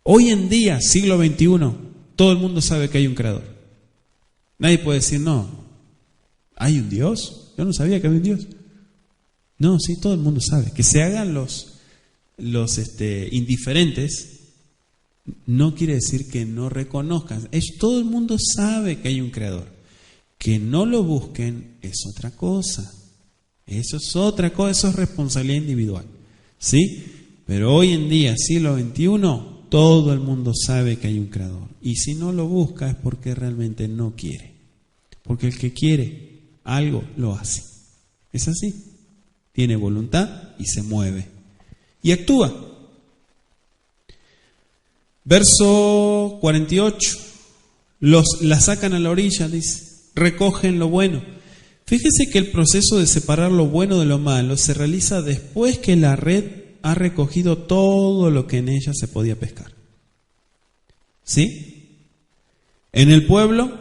A: Hoy en día, siglo XXI, todo el mundo sabe que hay un creador. Nadie puede decir, no, ¿hay un Dios? Yo no sabía que había un Dios. No, sí, todo el mundo sabe. Que se hagan los indiferentes no quiere decir que no reconozcan. Todo el mundo sabe que hay un creador. Que no lo busquen es otra cosa. Eso es otra cosa, eso es responsabilidad individual. ¿Sí? Pero hoy en día, siglo XXI, todo el mundo sabe que hay un creador. Y si no lo busca es porque realmente no quiere. Porque el que quiere algo lo hace. Es así. Tiene voluntad y se mueve. Y actúa. Verso 48. La sacan a la orilla, dice. Recogen lo bueno. Fíjese que el proceso de separar lo bueno de lo malo se realiza después que la red ha recogido todo lo que en ella se podía pescar. ¿Sí? En el pueblo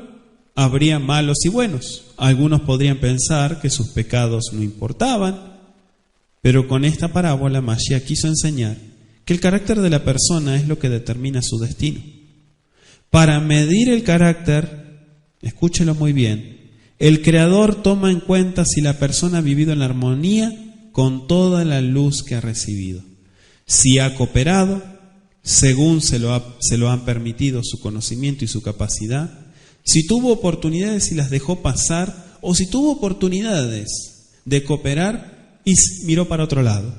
A: habría malos y buenos. Algunos podrían pensar que sus pecados no importaban, pero con esta parábola Mashiach quiso enseñar que el carácter de la persona es lo que determina su destino. Para medir el carácter, escúchelo muy bien, el Creador toma en cuenta si la persona ha vivido en armonía con toda la luz que ha recibido, si ha cooperado según se lo han permitido su conocimiento y su capacidad, si tuvo oportunidades y las dejó pasar, o si tuvo oportunidades de cooperar y miró para otro lado,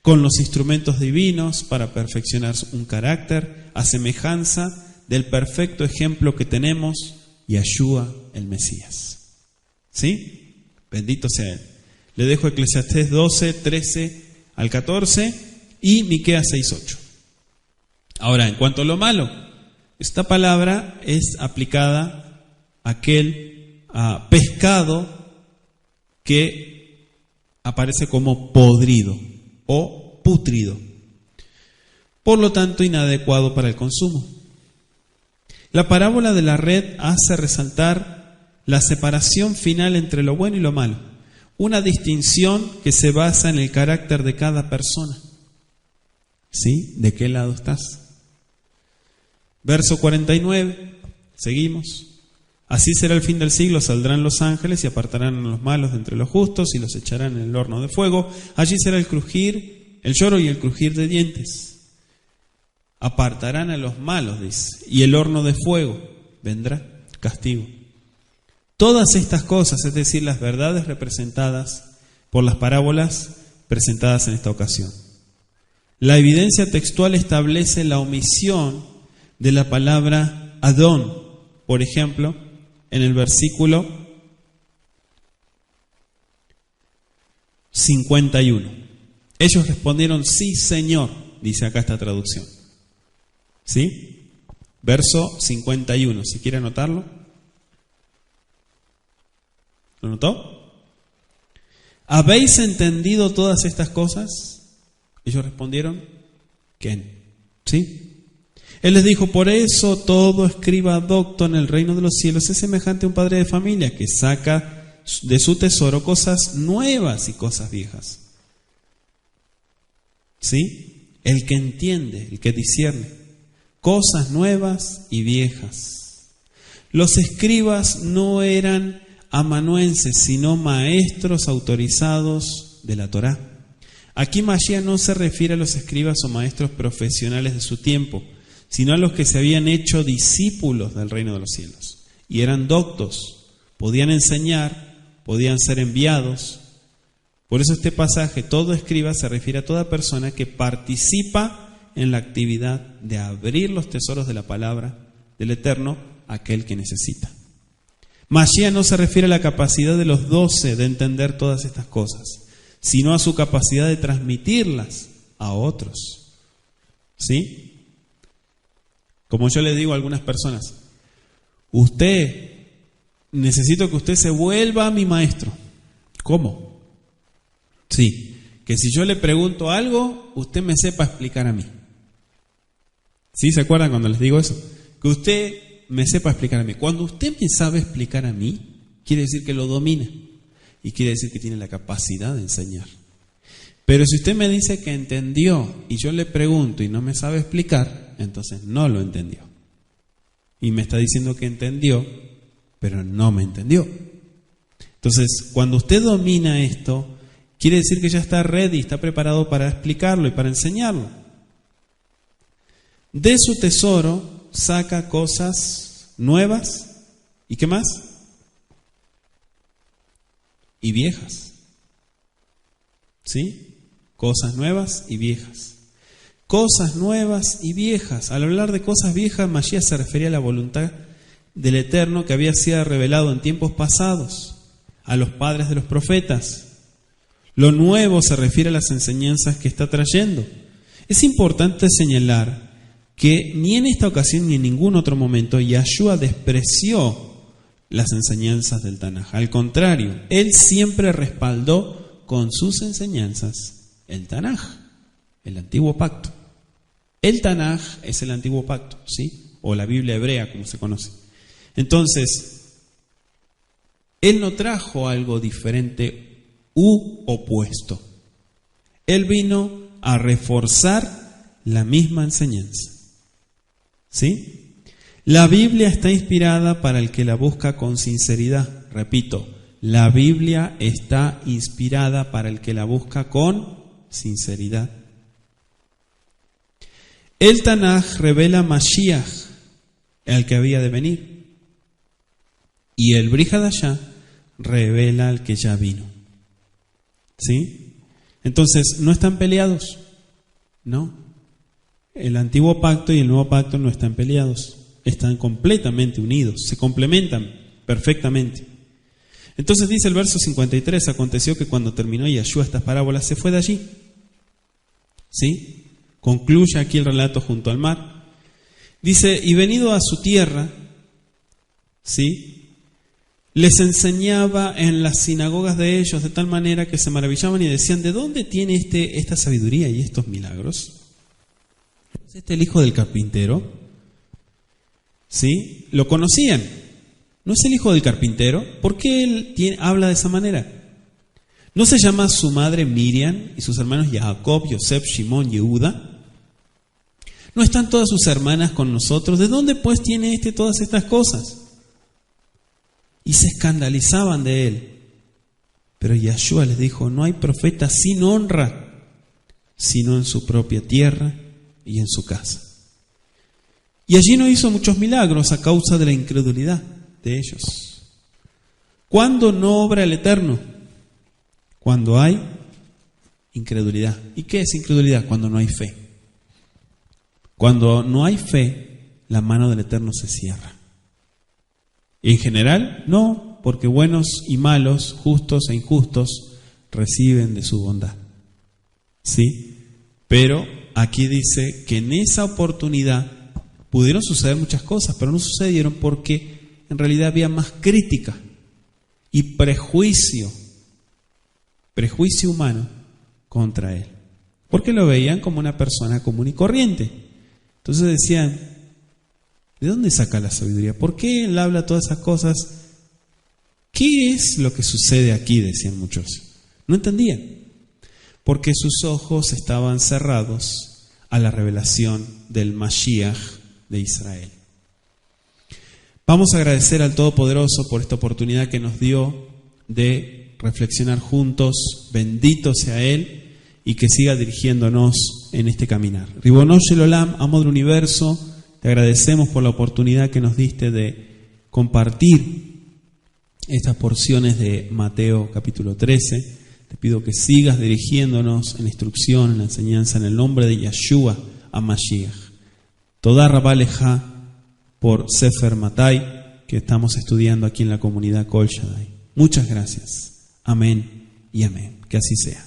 A: con los instrumentos divinos para perfeccionar un carácter a semejanza del perfecto ejemplo que tenemos, Yeshua el Mesías. ¿Sí? Bendito sea Él. Le dejo Eclesiastés 12, 13 al 14 y Miqueas 6, 8. Ahora, en cuanto a lo malo, esta palabra es aplicada a aquel pescado que aparece como podrido o pútrido, por lo tanto inadecuado para el consumo. La parábola de la red hace resaltar la separación final entre lo bueno y lo malo, una distinción que se basa en el carácter de cada persona. ¿Sí? ¿De qué lado estás? Verso 49, seguimos. Así será el fin del siglo, saldrán los ángeles y apartarán a los malos de entre los justos y los echarán en el horno de fuego. Allí será el crujir, el lloro y el crujir de dientes. Apartarán a los malos, dice, y el horno de fuego vendrá, castigo. Todas estas cosas, es decir, las verdades representadas por las parábolas presentadas en esta ocasión. La evidencia textual establece la omisión de la palabra Adón, por ejemplo, en el versículo 51. Ellos respondieron, sí, Señor, dice acá esta traducción. ¿Sí? Verso 51, si quiere anotarlo. ¿Lo notó? ¿Habéis entendido todas estas cosas? Ellos respondieron, ¿quién? ¿Sí? Él les dijo, por eso todo escriba docto en el reino de los cielos es semejante a un padre de familia que saca de su tesoro cosas nuevas y cosas viejas. ¿Sí? El que entiende, el que discierne, cosas nuevas y viejas. Los escribas no eran amanuenses, sino maestros autorizados de la Torá. Aquí Mashiach no se refiere a los escribas o maestros profesionales de su tiempo, sino a los que se habían hecho discípulos del reino de los cielos. Y eran doctos, podían enseñar, podían ser enviados. Por eso este pasaje, todo escriba, se refiere a toda persona que participa en la actividad de abrir los tesoros de la palabra del Eterno a aquel que necesita. Mashiach no se refiere a la capacidad de los 12 de entender todas estas cosas, sino a su capacidad de transmitirlas a otros. ¿Sí? Como yo le digo a algunas personas, necesito que usted se vuelva mi maestro. ¿Cómo? Sí, que si yo le pregunto algo, usted me sepa explicar a mí. ¿Sí? ¿Se acuerdan cuando les digo eso? Que usted me sepa explicar a mí. Cuando usted me sabe explicar a mí, quiere decir que lo domina. y quiere decir que tiene la capacidad de enseñar. Pero si usted me dice que entendió y yo le pregunto y no me sabe explicar, entonces no lo entendió. Y me está diciendo que entendió, pero no me entendió. Entonces, cuando usted domina esto, quiere decir que ya está ready, está preparado para explicarlo y para enseñarlo. De su tesoro saca cosas nuevas. ¿Y qué más? Y viejas. ¿Sí? Cosas nuevas y viejas. Cosas nuevas y viejas. Al hablar de cosas viejas, Mashiach se refería a la voluntad del Eterno que había sido revelado en tiempos pasados a los padres de los profetas. Lo nuevo se refiere a las enseñanzas que está trayendo. Es importante señalar que ni en esta ocasión ni en ningún otro momento Yahshua despreció las enseñanzas del Tanaj. Al contrario, él siempre respaldó con sus enseñanzas el Tanaj, el antiguo pacto. El Tanaj es el antiguo pacto, ¿sí? O la Biblia hebrea, como se conoce. Entonces, él no trajo algo diferente u opuesto. Él vino a reforzar la misma enseñanza. ¿Sí? La Biblia está inspirada para el que la busca con sinceridad. Repito, la Biblia está inspirada para el que la busca con sinceridad. El Tanaj revela Mashiach, el que había de venir. Y el Brit Hadashah revela al que ya vino. ¿Sí? Entonces, ¿no están peleados? No. El antiguo pacto y el nuevo pacto no están peleados. Están completamente unidos, se complementan perfectamente. Entonces dice el verso 53, aconteció que cuando terminó Yahshua estas parábolas se fue de allí. ¿Sí? Concluye aquí el relato junto al mar. Dice, y venido a su tierra, ¿sí?, les enseñaba en las sinagogas de ellos de tal manera que se maravillaban y decían, ¿de dónde tiene esta sabiduría y estos milagros? ¿Es este el hijo del carpintero? ¿Sí? ¿Lo conocían? ¿No es el hijo del carpintero? ¿Por qué él habla de esa manera? ¿No se llama su madre Miriam y sus hermanos Jacob, Yosef, Shimón, Yehuda? ¿No están todas sus hermanas con nosotros? ¿De dónde pues tiene todas estas cosas? Y se escandalizaban de él. Pero Yahshua les dijo, no hay profeta sin honra, sino en su propia tierra y en su casa. Y allí no hizo muchos milagros a causa de la incredulidad de ellos. ¿Cuándo no obra el Eterno? Cuando hay incredulidad. ¿Y qué es incredulidad? Cuando no hay fe. Cuando no hay fe, la mano del Eterno se cierra. Y en general, no, porque buenos y malos, justos e injustos, reciben de su bondad. ¿Sí? Pero aquí dice que en esa oportunidad pudieron suceder muchas cosas, pero no sucedieron porque en realidad había más crítica y prejuicio humano contra él. Porque lo veían como una persona común y corriente. Entonces decían, ¿de dónde saca la sabiduría? ¿Por qué él habla todas esas cosas? ¿Qué es lo que sucede aquí? Decían muchos. No entendían. Porque sus ojos estaban cerrados a la revelación del Mashiach de Israel. Vamos a agradecer al Todopoderoso por esta oportunidad que nos dio de reflexionar juntos. Bendito sea Él y que siga dirigiéndonos en este caminar. Ribono Shel Olam, amo del universo, te agradecemos por la oportunidad que nos diste de compartir estas porciones de Mateo capítulo 13. Te pido que sigas dirigiéndonos en la instrucción, en la enseñanza, en el nombre de Yahshua a Mashiach. Toda Rabá Leja por Sefer Matai, que estamos estudiando aquí en la comunidad Kol Shaddai. Muchas gracias. Amén y amén. Que así sea.